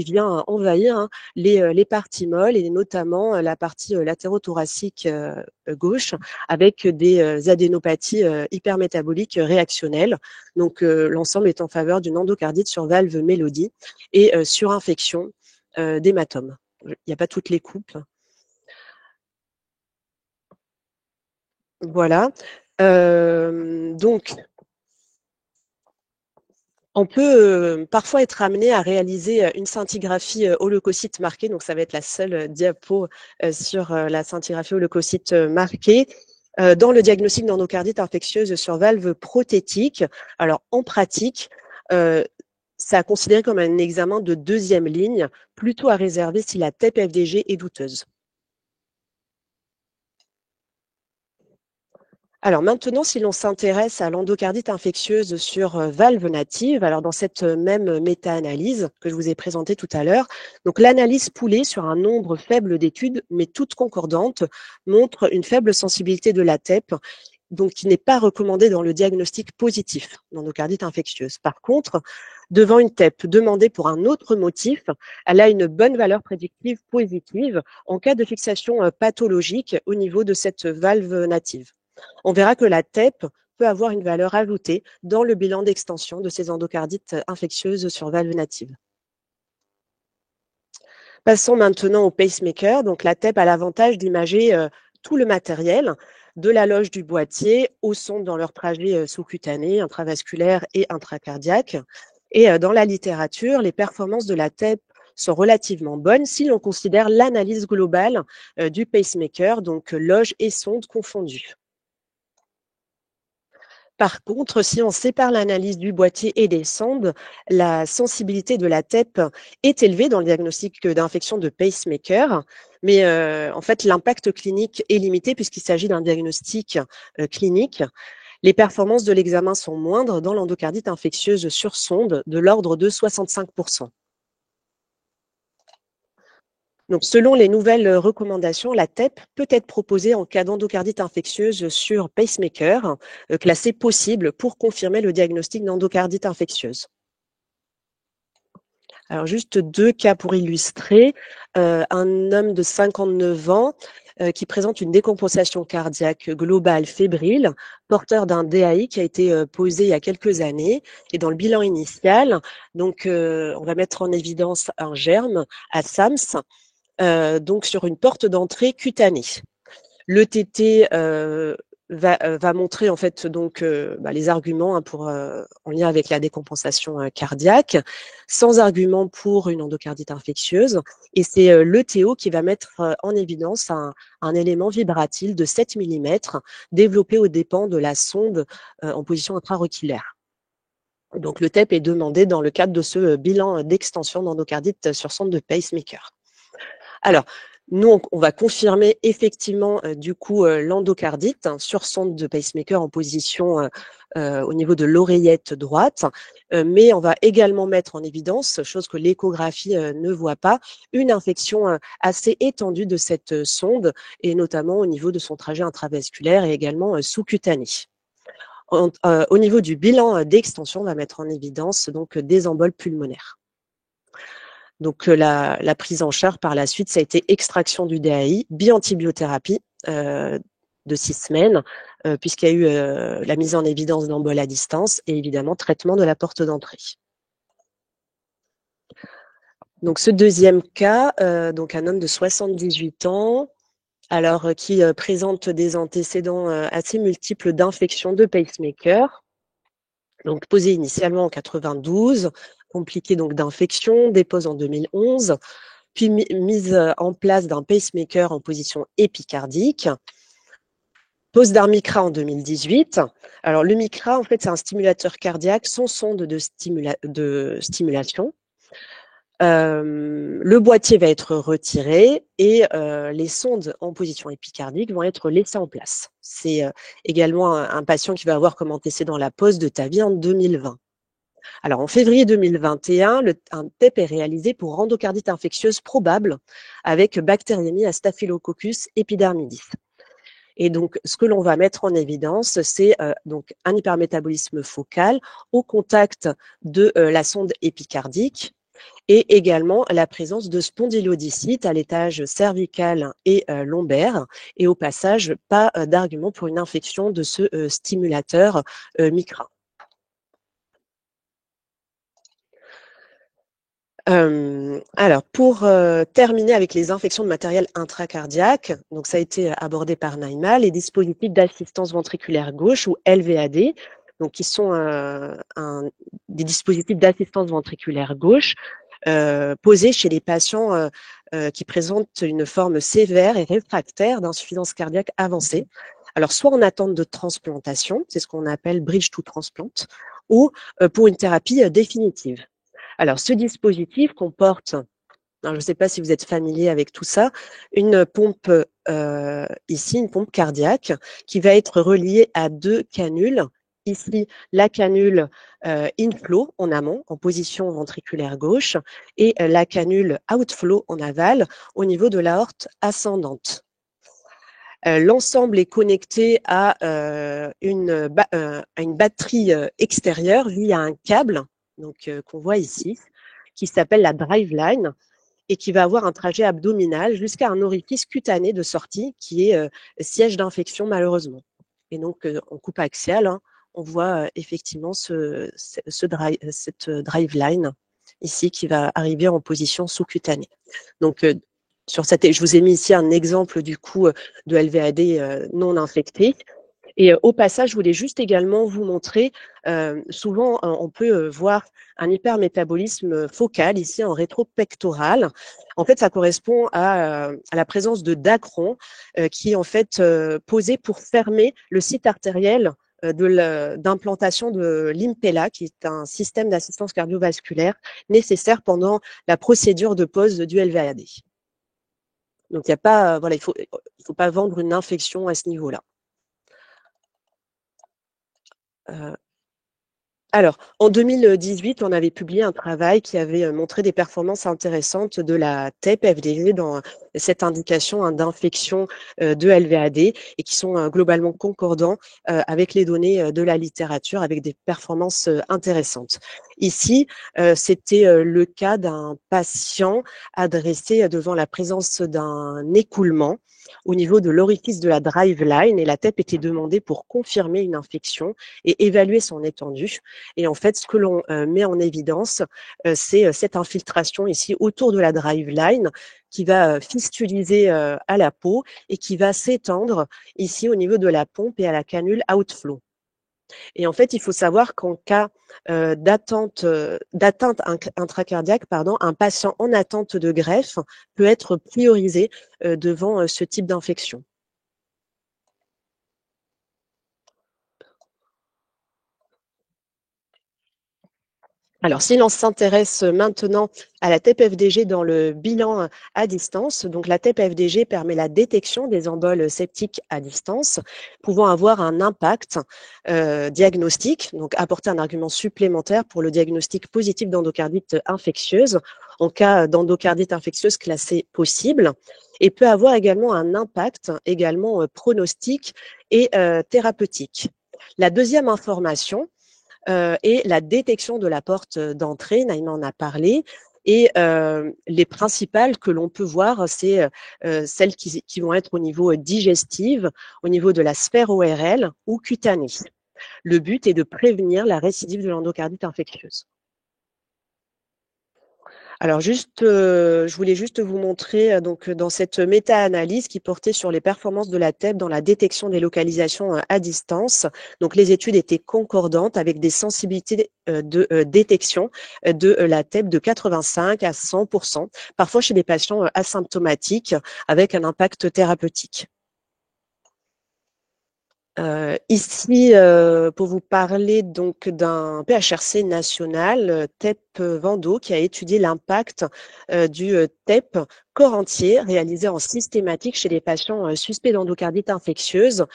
vient envahir les parties molles et notamment la partie latérothoracique gauche avec des adénopathies hypermétaboliques réactionnelles. Donc l'ensemble est en faveur d'une endocardite sur valve mélodie et surinfection d'hématome. Il n'y a pas toutes les coupes. Voilà. Donc, on peut parfois être amené à réaliser une scintigraphie holeucocyte marquée. Donc, ça va être la seule diapo sur la scintigraphie holeucocyte marquée dans le diagnostic d'endocardite infectieuse sur valve prothétique. Alors, en pratique, ça a considéré comme un examen de deuxième ligne, plutôt à réserver si la TEP FDG est douteuse. Alors maintenant, si l'on s'intéresse à l'endocardite infectieuse sur valve native, alors dans cette même méta-analyse que je vous ai présentée tout à l'heure, donc l'analyse poolée sur un nombre faible d'études, mais toutes concordantes, montre une faible sensibilité de la TEP, donc qui n'est pas recommandée dans le diagnostic positif d'endocardite infectieuse. Par contre, devant une TEP demandée pour un autre motif, elle a une bonne valeur prédictive positive en cas de fixation pathologique au niveau de cette valve native. On verra que la TEP peut avoir une valeur ajoutée dans le bilan d'extension de ces endocardites infectieuses sur valve native. Passons maintenant au pacemaker. Donc la TEP a l'avantage d'imager tout le matériel, de la loge du boîtier aux sondes dans leur trajet sous-cutané, intravasculaire et intracardiaque. Et dans la littérature, les performances de la TEP sont relativement bonnes si l'on considère l'analyse globale du pacemaker, donc loge et sonde confondues. Par contre, si on sépare l'analyse du boîtier et des sondes, la sensibilité de la TEP est élevée dans le diagnostic d'infection de pacemaker, mais en fait, l'impact clinique est limité puisqu'il s'agit d'un diagnostic clinique. Les performances de l'examen sont moindres dans l'endocardite infectieuse sur sonde, de l'ordre de 65%. Donc, selon les nouvelles recommandations, la TEP peut être proposée en cas d'endocardite infectieuse sur pacemaker, classée possible pour confirmer le diagnostic d'endocardite infectieuse. Alors, juste 2 cas pour illustrer. Un homme de 59 ans qui présente une décompensation cardiaque globale fébrile, porteur d'un DAI qui a été posé il y a quelques années. Et dans le bilan initial, donc, on va mettre en évidence un germe à SAMS, donc sur une porte d'entrée cutanée. Le TT va montrer en fait donc les arguments en lien avec la décompensation cardiaque, sans argument pour une endocardiite infectieuse, et c'est le TO qui va mettre en évidence un élément vibratile de 7 mm développé aux dépens de la sonde en position intra-auriculaire. Donc le TEP est demandé dans le cadre de ce bilan d'extension d'endocardite sur sonde de pacemaker. Alors, nous, on va confirmer effectivement du coup l'endocardite sur sonde de pacemaker en position au niveau de l'oreillette droite, mais on va également mettre en évidence, chose que l'échographie ne voit pas, une infection assez étendue de cette sonde et notamment au niveau de son trajet intravasculaire et également sous-cutané. Au niveau du bilan d'extension, on va mettre en évidence donc des emboles pulmonaires. Donc, la prise en charge par la suite, ça a été extraction du DAI, biantibiothérapie de 6 semaines, puisqu'il y a eu la mise en évidence d'emboles à distance et évidemment traitement de la porte d'entrée. Donc, ce deuxième cas, donc un homme de 78 ans, alors qui présente des antécédents assez multiples d'infection de pacemaker, donc posé initialement en 92, compliqué donc d'infection, dépose en 2011, puis mise en place d'un pacemaker en position épicardique, pose d'un Micra en 2018. Alors le Micra, en fait, c'est un stimulateur cardiaque sans sonde de stimulation. Le boîtier va être retiré et les sondes en position épicardique vont être laissées en place. C'est également un patient qui va avoir comme antécédent la pose de TAVI en 2020. Alors, en février 2021, un TEP est réalisé pour endocardite infectieuse probable avec bactériémie à Staphylococcus epidermidis. Et donc, ce que l'on va mettre en évidence, c'est donc un hypermétabolisme focal au contact de la sonde épicardique et également la présence de spondylodycytes à l'étage cervical et lombaire. Et au passage, pas d'argument pour une infection de ce stimulateur Micra. Alors, pour terminer avec les infections de matériel intracardiaque, donc ça a été abordé par Naïma, les dispositifs d'assistance ventriculaire gauche ou LVAD, donc qui sont des dispositifs d'assistance ventriculaire gauche posés chez les patients qui présentent une forme sévère et réfractaire d'insuffisance cardiaque avancée. Alors, soit en attente de transplantation, c'est ce qu'on appelle bridge to transplant, ou pour une thérapie définitive. Alors, ce dispositif comporte, je ne sais pas si vous êtes familier avec tout ça, une pompe ici, une pompe cardiaque qui va être reliée à 2 canules. Ici, la canule inflow en amont, en position ventriculaire gauche, et la canule outflow en aval, au niveau de l'aorte ascendante. L'ensemble est connecté à une batterie extérieure via un câble, donc qu'on voit ici, qui s'appelle la driveline et qui va avoir un trajet abdominal jusqu'à un orifice cutané de sortie qui est siège d'infection malheureusement. Et donc en coupe axiale, hein, on voit effectivement cette driveline ici qui va arriver en position sous-cutanée. Donc je vous ai mis ici un exemple du coup de LVAD non infecté. Et au passage, je voulais juste également vous montrer, souvent on peut voir un hypermétabolisme focal ici en rétropectoral. En fait, ça correspond à la présence de dacron qui est en fait posé pour fermer le site artériel d'implantation de l'Impella, qui est un système d'assistance cardiovasculaire nécessaire pendant la procédure de pose du LVAD. Donc, il ne faut pas vendre une infection à ce niveau-là. Alors, en 2018, on avait publié un travail qui avait montré des performances intéressantes de la TEP-FDG dans cette indication d'infection de LVAD et qui sont globalement concordants avec les données de la littérature, avec des performances intéressantes. Ici, c'était le cas d'un patient adressé devant la présence d'un écoulement au niveau de l'orifice de la driveline et la TEP était demandée pour confirmer une infection et évaluer son étendue. Et en fait, ce que l'on met en évidence, c'est cette infiltration ici autour de la driveline qui va fistuliser à la peau et qui va s'étendre ici au niveau de la pompe et à la canule outflow. Et en fait, il faut savoir qu'en cas d'atteinte intracardiaque, un patient en attente de greffe peut être priorisé devant ce type d'infection. Alors, si l'on s'intéresse maintenant à la TEP-FDG dans le bilan à distance, donc la TEP-FDG permet la détection des emboles septiques à distance, pouvant avoir un impact diagnostique, donc apporter un argument supplémentaire pour le diagnostic positif d'endocardite infectieuse, en cas d'endocardite infectieuse classée possible, et peut avoir également un impact également pronostique et thérapeutique. La deuxième information, et la détection de la porte d'entrée, Naïma en a parlé, et les principales que l'on peut voir, c'est celles qui vont être au niveau digestif, au niveau de la sphère ORL ou cutanée. Le but est de prévenir la récidive de l'endocardite infectieuse. Alors je voulais juste vous montrer donc dans cette méta-analyse qui portait sur les performances de la TEP dans la détection des localisations à distance. Donc les études étaient concordantes avec des sensibilités de détection de la TEP de 85 à 100%, parfois chez des patients asymptomatiques avec un impact thérapeutique. Ici, pour vous parler donc d'un PHRC national, TEP Vendo, qui a étudié l'impact du TEP corps entier réalisé en systématique chez les patients suspects d'endocardite infectieuse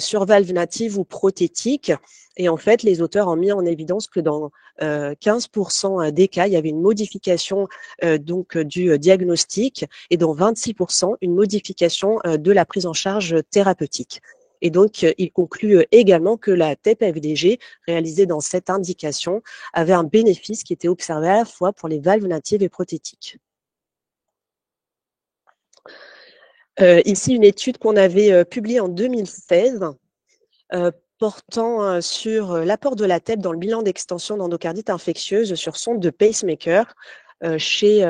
sur valve native ou prothétique. Et en fait, les auteurs ont mis en évidence que dans 15% des cas, il y avait une modification donc du diagnostic et dans 26%, une modification de la prise en charge thérapeutique. Et donc, il conclut également que la TEP-FDG réalisée dans cette indication avait un bénéfice qui était observé à la fois pour les valves natives et prothétiques. Ici, une étude qu'on avait publiée en 2016 portant sur l'apport de la TEP dans le bilan d'extension d'endocardite infectieuse sur sonde de pacemaker chez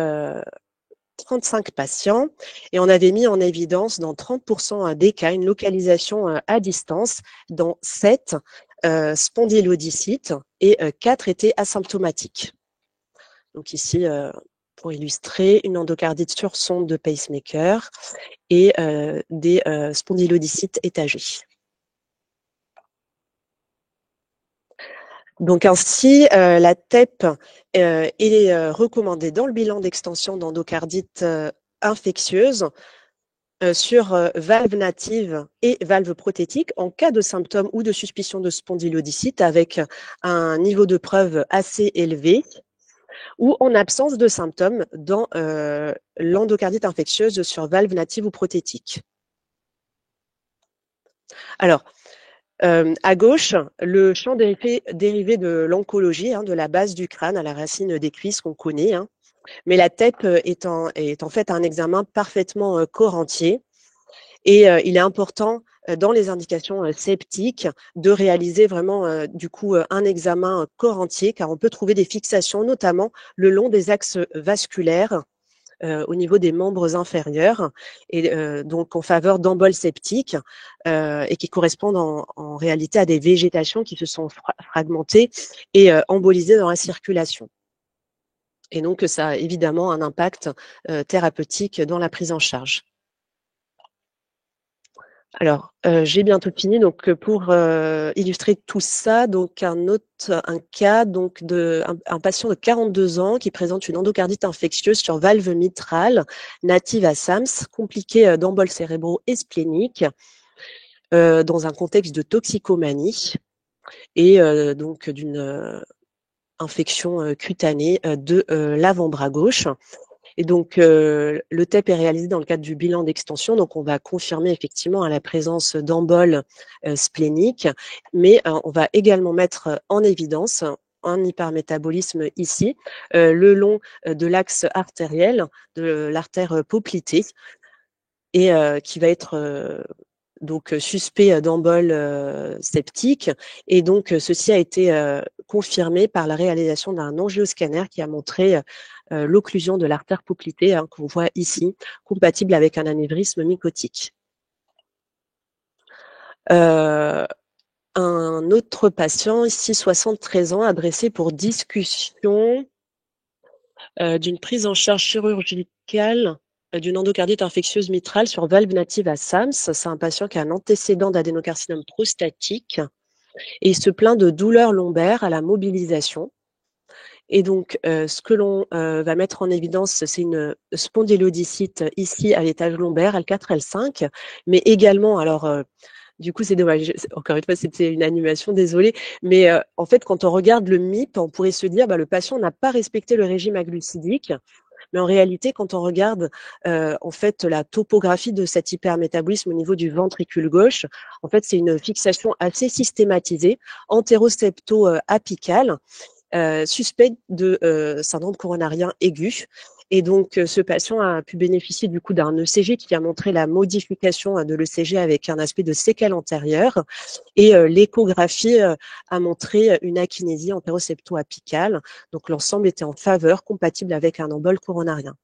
35 patients et on avait mis en évidence dans 30% des cas une localisation à distance dans 7 spondylodycytes et 4 étaient asymptomatiques. Donc ici, pour illustrer, une endocardite sur sonde de pacemaker et des spondylodycytes étagés. Donc ainsi, la TEP est recommandée dans le bilan d'extension d'endocardite infectieuse sur valve native et valve prothétique en cas de symptômes ou de suspicion de spondylodycyte avec un niveau de preuve assez élevé ou en absence de symptômes dans l'endocardite infectieuse sur valve native ou prothétique. Alors, à gauche, le champ dérivé de l'oncologie, de la base du crâne à la racine des cuisses qu'on connaît, mais la TEP est en fait un examen parfaitement corps entier et il est important dans les indications septiques de réaliser vraiment du coup un examen corps entier car on peut trouver des fixations notamment le long des axes vasculaires au niveau des membres inférieurs et donc en faveur d'emboles septiques et qui correspondent en réalité à des végétations qui se sont fragmentées et embolisées dans la circulation. Et donc ça a évidemment un impact thérapeutique dans la prise en charge. Alors, j'ai bientôt fini. Donc, pour illustrer tout ça, donc un cas donc un patient de 42 ans qui présente une endocardite infectieuse sur valve mitrale native à SAMS, compliquée d'emboles cérébraux et spléniques, dans un contexte de toxicomanie et donc d'une infection cutanée de l'avant-bras gauche. Et donc, le TEP est réalisé dans le cadre du bilan d'extension. Donc, on va confirmer effectivement la présence d'emboles spléniques, mais on va également mettre en évidence un hypermétabolisme ici, le long de l'axe artériel, de l'artère poplitée, et qui va être donc suspect d'emboles septiques. Et donc, ceci a été confirmé par la réalisation d'un angioscanner qui a montré l'occlusion de l'artère poplitée qu'on voit ici, compatible avec un anévrisme mycotique. Un autre patient, ici 73 ans, adressé pour discussion d'une prise en charge chirurgicale d'une endocardite infectieuse mitrale sur valve native à SAMS. C'est un patient qui a un antécédent d'adénocarcinome prostatique et il se plaint de douleurs lombaires à la mobilisation. Et donc, ce que l'on va mettre en évidence, c'est une spondylodycyte ici à l'étage lombaire, L4, L5, mais également, alors, du coup, c'est dommage, encore une fois, c'était une animation, désolée, mais en fait, quand on regarde le MIP, on pourrait se dire, le patient n'a pas respecté le régime aglucidique, mais en réalité, quand on regarde en fait la topographie de cet hypermétabolisme au niveau du ventricule gauche, en fait, c'est une fixation assez systématisée, antéro-septo-apicale, suspect de syndrome coronarien aigu. Et donc, ce patient a pu bénéficier du coup d'un ECG qui a montré la modification de l'ECG avec un aspect de séquelle antérieure. Et l'échographie a montré une akinésie antéro-septo-apicale. Donc, l'ensemble était en faveur, compatible avec un embole coronarien.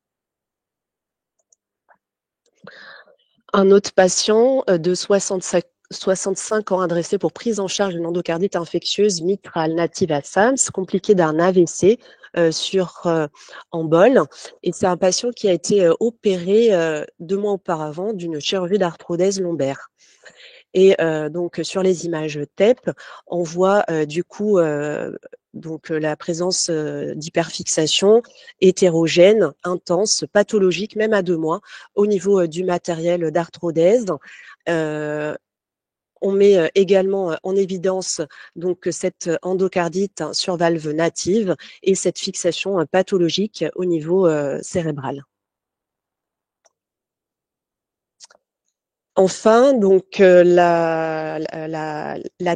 Un autre patient de 65 ans adressé pour prise en charge d'une endocardite infectieuse mitrale native à SAMS, compliqué d'un AVC sur embole. Et c'est un patient qui a été opéré 2 mois auparavant d'une chirurgie d'arthrodèse lombaire. Et donc, sur les images TEP, on voit du coup donc la présence d'hyperfixation hétérogène, intense, pathologique, même à 2 mois, au niveau du matériel d'arthrodèse. On met également en évidence donc cette endocardite sur valve native et cette fixation pathologique au niveau cérébral. Enfin, donc la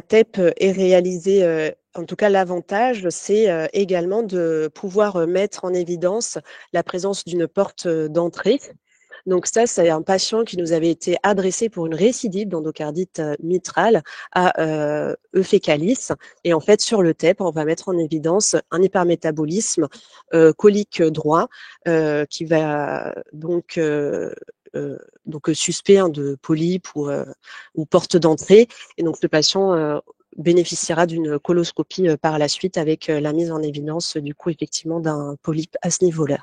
TEP est réalisée, en tout cas l'avantage, c'est également de pouvoir mettre en évidence la présence d'une porte d'entrée. Donc ça, c'est un patient qui nous avait été adressé pour une récidive d'endocardite mitrale à euphécalis. Et en fait, sur le TEP, on va mettre en évidence un hypermétabolisme colique droit qui va donc suspect de polype ou porte d'entrée. Et donc, le patient bénéficiera d'une coloscopie par la suite avec la mise en évidence, du coup, effectivement, d'un polype à ce niveau-là.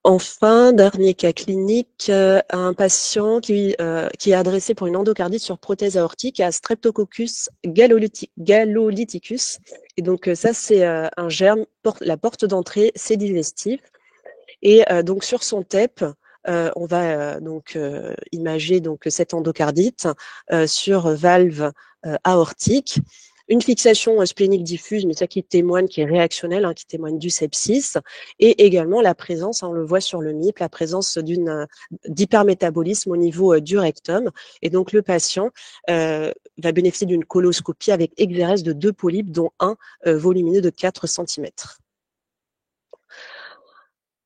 Enfin, dernier cas clinique, un patient qui est adressé pour une endocardite sur prothèse aortique à Streptococcus galolyticus. Et donc, ça, c'est un germe, la porte d'entrée, c'est digestif. Et donc, sur son TEP, on va imager donc, cette endocardite sur valve aortique. Une fixation splénique diffuse, mais ça qui témoigne, qui est réactionnelle, qui témoigne du sepsis, et également la présence, on le voit sur le MIP, la présence d'hypermétabolisme au niveau du rectum. Et donc le patient va bénéficier d'une coloscopie avec exérèse de 2 polypes, dont un volumineux de 4 cm.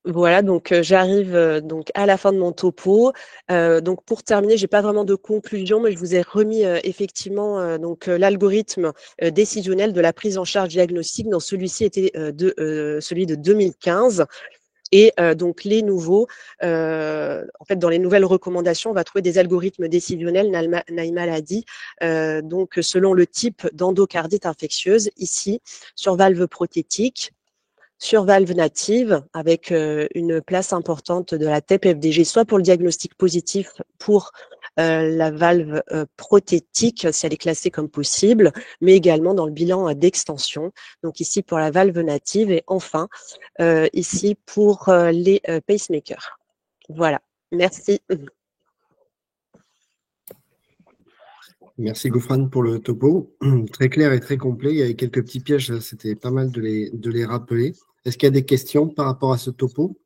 Voilà, donc j'arrive donc à la fin de mon topo. Donc pour terminer, j'ai pas vraiment de conclusion, mais je vous ai remis effectivement l'algorithme décisionnel de la prise en charge diagnostique. Dans celui-ci était celui de 2015. Et donc les nouveaux, en fait, dans les nouvelles recommandations, on va trouver des algorithmes décisionnels. Naïma l'a dit, donc selon le type d'endocardite infectieuse, ici sur valve prothétique, sur valve native, avec une place importante de la TEP-FDG, soit pour le diagnostic positif pour la valve prothétique, si elle est classée comme possible, mais également dans le bilan d'extension. Donc ici pour la valve native et enfin ici pour les pacemakers. Voilà, merci. Merci Goufrane pour le topo. Très clair et très complet. Il y avait quelques petits pièges, c'était pas mal de les rappeler. Est-ce qu'il y a des questions par rapport à ce topo?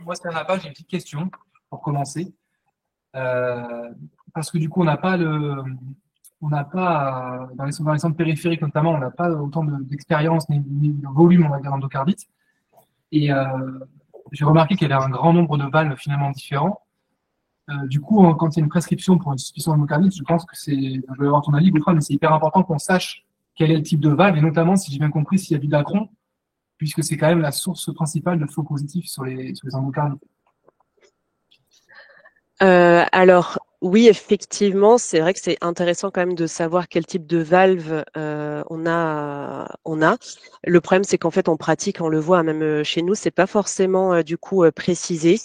Moi, si il n'y en a pas, j'ai une petite question pour commencer. Parce que du coup, on n'a pas dans les centres périphériques notamment, on n'a pas autant d'expérience ni de volume, on va dire, d'endocardite. Et j'ai remarqué qu'il y avait un grand nombre de valves finalement différents. Du coup, quand il y a une prescription pour une suspicion d'endocardite, je pense que je vais avoir ton avis, Goufrane, mais c'est hyper important qu'on sache quel est le type de valve, et notamment, si j'ai bien compris, s'il y a du dacron, puisque c'est quand même la source principale de faux positifs sur les endocardites. Alors, oui, effectivement, c'est vrai que c'est intéressant quand même de savoir quel type de valve on a. Le problème, c'est qu'en fait, en pratique, on le voit même chez nous, c'est pas forcément du coup précisé.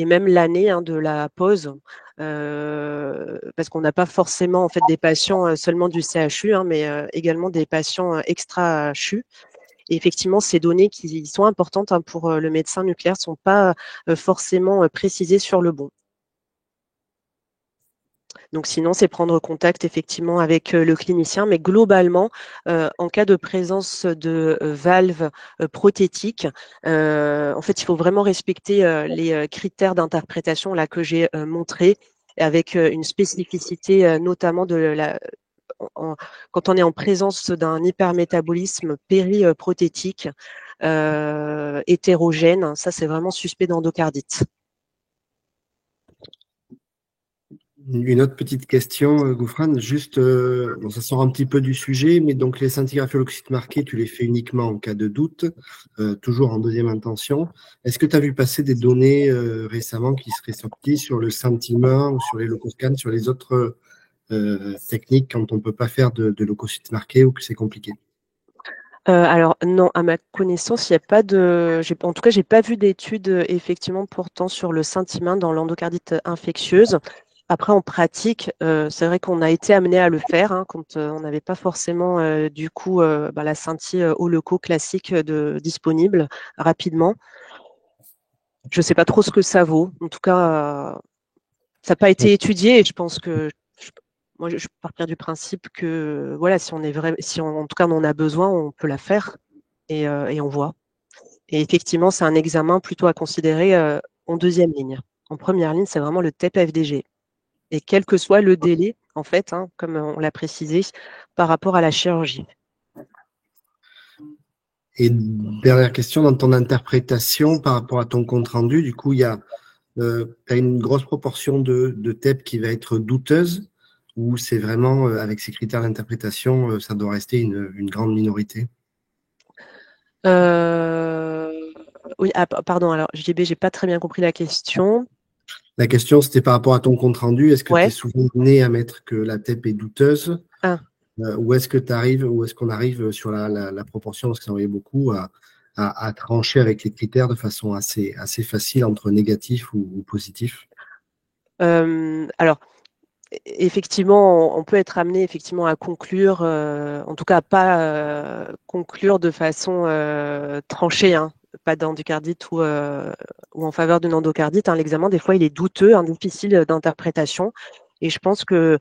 Et même l'année de la pause, parce qu'on n'a pas forcément en fait des patients seulement du CHU, mais également des patients extra-CHU. Et effectivement, ces données qui sont importantes pour le médecin nucléaire ne sont pas forcément précisées sur le bon. Donc sinon, c'est prendre contact effectivement avec le clinicien, mais globalement, en cas de présence de valves prothétiques, en fait, il faut vraiment respecter les critères d'interprétation là que j'ai montrés, avec une spécificité notamment quand on est en présence d'un hypermétabolisme périprothétique hétérogène, ça c'est vraiment suspect d'endocardite. Une autre petite question, Goufrane, juste, bon, ça sort un petit peu du sujet, mais donc les scintigraphies à l'oxyde marqué, tu les fais uniquement en cas de doute, toujours en deuxième intention. Est-ce que tu as vu passer des données récemment qui seraient sorties sur le scintillement ou sur les leucoscans, sur les autres techniques quand on ne peut pas faire de leucocytes marqués ou que c'est compliqué? Alors non, à ma connaissance, il n'y a pas en tout cas, j'ai pas vu d'études effectivement portant sur le scintillement dans l'endocardite infectieuse. Après, en pratique, c'est vrai qu'on a été amené à le faire quand on n'avait pas forcément du coup la scintille au leuco classique disponible rapidement. Je ne sais pas trop ce que ça vaut. En tout cas, ça n'a pas été étudié et je pense que moi, je pars du principe que voilà, si en tout cas on en a besoin, on peut la faire et on voit. Et effectivement, c'est un examen plutôt à considérer en deuxième ligne. En première ligne, c'est vraiment le TEP-FDG. Et quel que soit le délai, en fait, hein, comme on l'a précisé, par rapport à la chirurgie. Et dernière question, dans ton interprétation par rapport à ton compte rendu, du coup, il y a t'as une grosse proportion de TEP qui va être douteuse, ou c'est vraiment, avec ces critères d'interprétation, ça doit rester une grande minorité? Oui, pardon, alors JB, j'ai pas très bien compris la question. La question, c'était par rapport à ton compte rendu. Est-ce que tu es Ouais. souvent amené à mettre que la TEP est douteuse, Ah. ou est-ce qu'on arrive sur la proportion, parce que ça en est beaucoup, à trancher avec les critères de façon assez facile entre négatif ou positif? Alors, effectivement, on peut être amené effectivement à conclure, en tout cas pas conclure de façon tranchée, hein, pas d'endocardite ou en faveur d'une endocardite. Hein. L'examen, des fois, il est douteux, hein, difficile d'interprétation. Et je pense que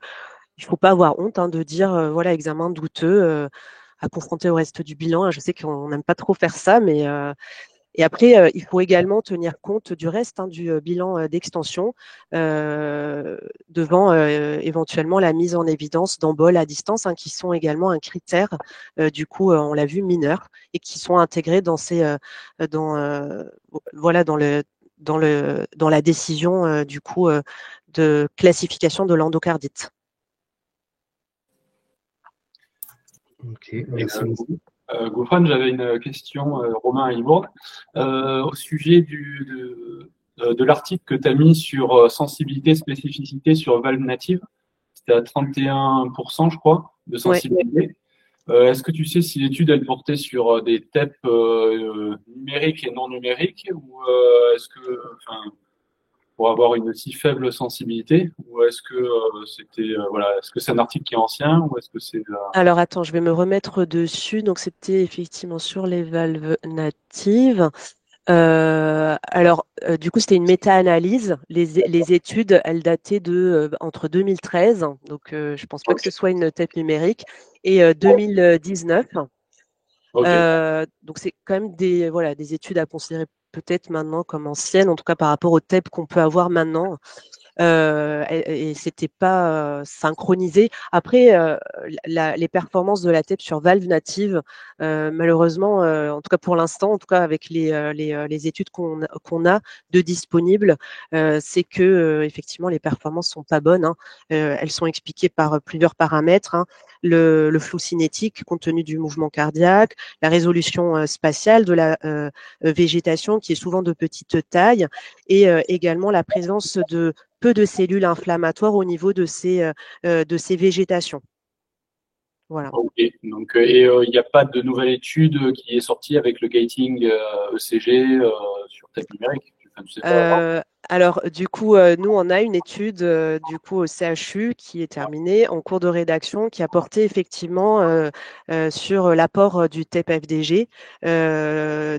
il faut pas avoir honte, hein, de dire voilà, examen douteux à confronter au reste du bilan. Je sais qu'on n'aime pas trop faire ça, mais et après, il faut également tenir compte du reste, hein, du bilan d'extension devant éventuellement la mise en évidence d'emboles à distance, hein, qui sont également un critère, du coup, on l'a vu, mineur, et qui sont intégrés dans voilà, dans la décision du coup de classification de l'endocardite. Ok, merci beaucoup. Gaufran, j'avais une question, Romain et Libourne, au sujet de l'article que tu as mis sur sensibilité, spécificité sur valve native. C'était à 31%, je crois, de sensibilité. Est-ce que tu sais si l'étude, elle portait sur des TEP numériques et non numériques, ou est-ce que, enfin, pour avoir une si faible sensibilité, ou est-ce que voilà, est-ce que c'est un article qui est ancien, ou est-ce que c'est Alors attends, je vais me remettre dessus. Donc c'était effectivement sur les valves natives. Du coup, c'était une méta-analyse. Les études, elles dataient de entre 2013, donc je pense pas que ce soit une tête numérique, et 2019. Donc c'est quand même des études à considérer peut-être maintenant comme anciennes, en tout cas par rapport aux TEP qu'on peut avoir maintenant. Et c'était pas synchronisé. Après, les performances de la TEP sur valve native, malheureusement, en tout cas pour l'instant, en tout cas avec les études qu'on a de disponibles, c'est que effectivement les performances sont pas bonnes. Hein. Elles sont expliquées par plusieurs paramètres. Hein. Le flou cinétique compte tenu du mouvement cardiaque, la résolution spatiale de la végétation qui est souvent de petite taille, et également la présence de peu de cellules inflammatoires au niveau de ces végétations. Voilà. Ok, donc il n'y a pas de nouvelle étude qui est sortie avec le gating ECG sur tête numérique. Alors, du coup, nous, on a une étude du coup au CHU qui est terminée en cours de rédaction, qui a porté effectivement sur l'apport du TEP-FDG,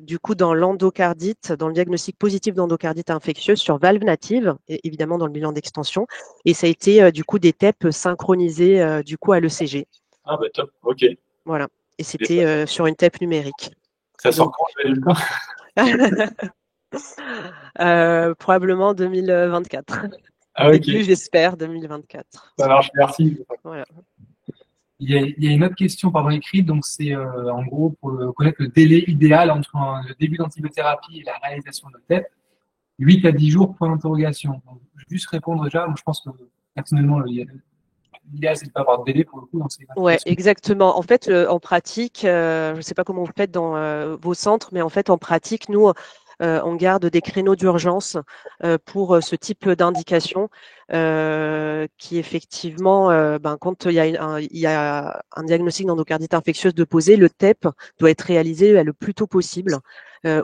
du coup dans l'endocardite, dans le diagnostic positif d'endocardite infectieuse sur valve native, et évidemment dans le bilan d'extension. Et ça a été du coup des TEP synchronisés du coup à l'ECG. Ah bah top, ok. Voilà. Et c'était sur une TEP numérique. Ça sort quand le résultat? Probablement 2024. Ah, ok. Début, j'espère, 2024. Ça marche, merci. Voilà. Il y a une autre question par écrit, donc c'est en gros pour connaître le délai idéal entre le début d'antibiothérapie et la réalisation de TEP. 8 à 10 jours, point d'interrogation. Je vais juste répondre déjà, moi je pense que personnellement, l'idéal c'est de ne pas avoir de délai pour le coup dans ces Ouais, situations. exactement. En fait, en pratique, je ne sais pas comment vous faites dans vos centres, mais en fait, en pratique, nous, on garde des créneaux d'urgence pour ce type d'indication qui effectivement, quand il y a un diagnostic d'endocardite infectieuse de poser, le TEP doit être réalisé le plus tôt possible,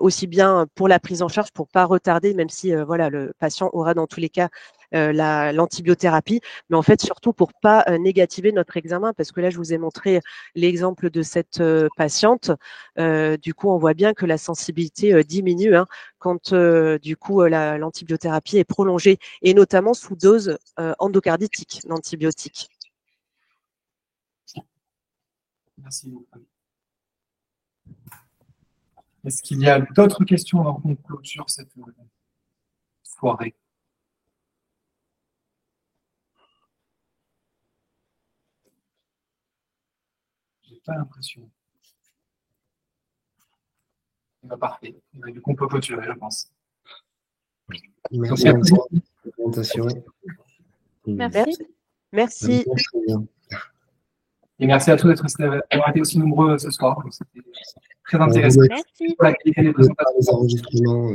aussi bien pour la prise en charge, pour pas retarder, même si voilà, le patient aura dans tous les cas l'antibiothérapie, mais en fait surtout pour pas négativer notre examen, parce que là je vous ai montré l'exemple de cette patiente. Du coup, on voit bien que la sensibilité diminue hein, quand du coup l'antibiothérapie est prolongée, et notamment sous dose endocarditique d'antibiotiques. Merci beaucoup. Est-ce qu'il y a d'autres questions avant qu'on clôture cette soirée? pas l'impression. Parfait. Du coup, on peut clôturer, je pense. Merci encore pour la présentation. Merci. Merci. Et merci à tous d'avoir été aussi nombreux ce soir. C'était très intéressant. Merci. Pour la qualité des présentations. Les enregistrements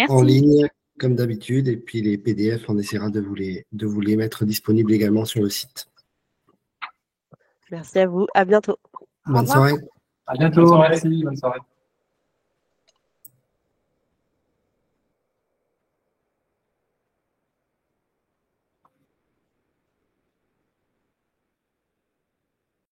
en ligne, comme d'habitude, et puis les PDF, on essaiera de vous les mettre disponibles également sur le site. Merci à vous. À bientôt. Bonne soirée. À bientôt. Merci. Bonne soirée.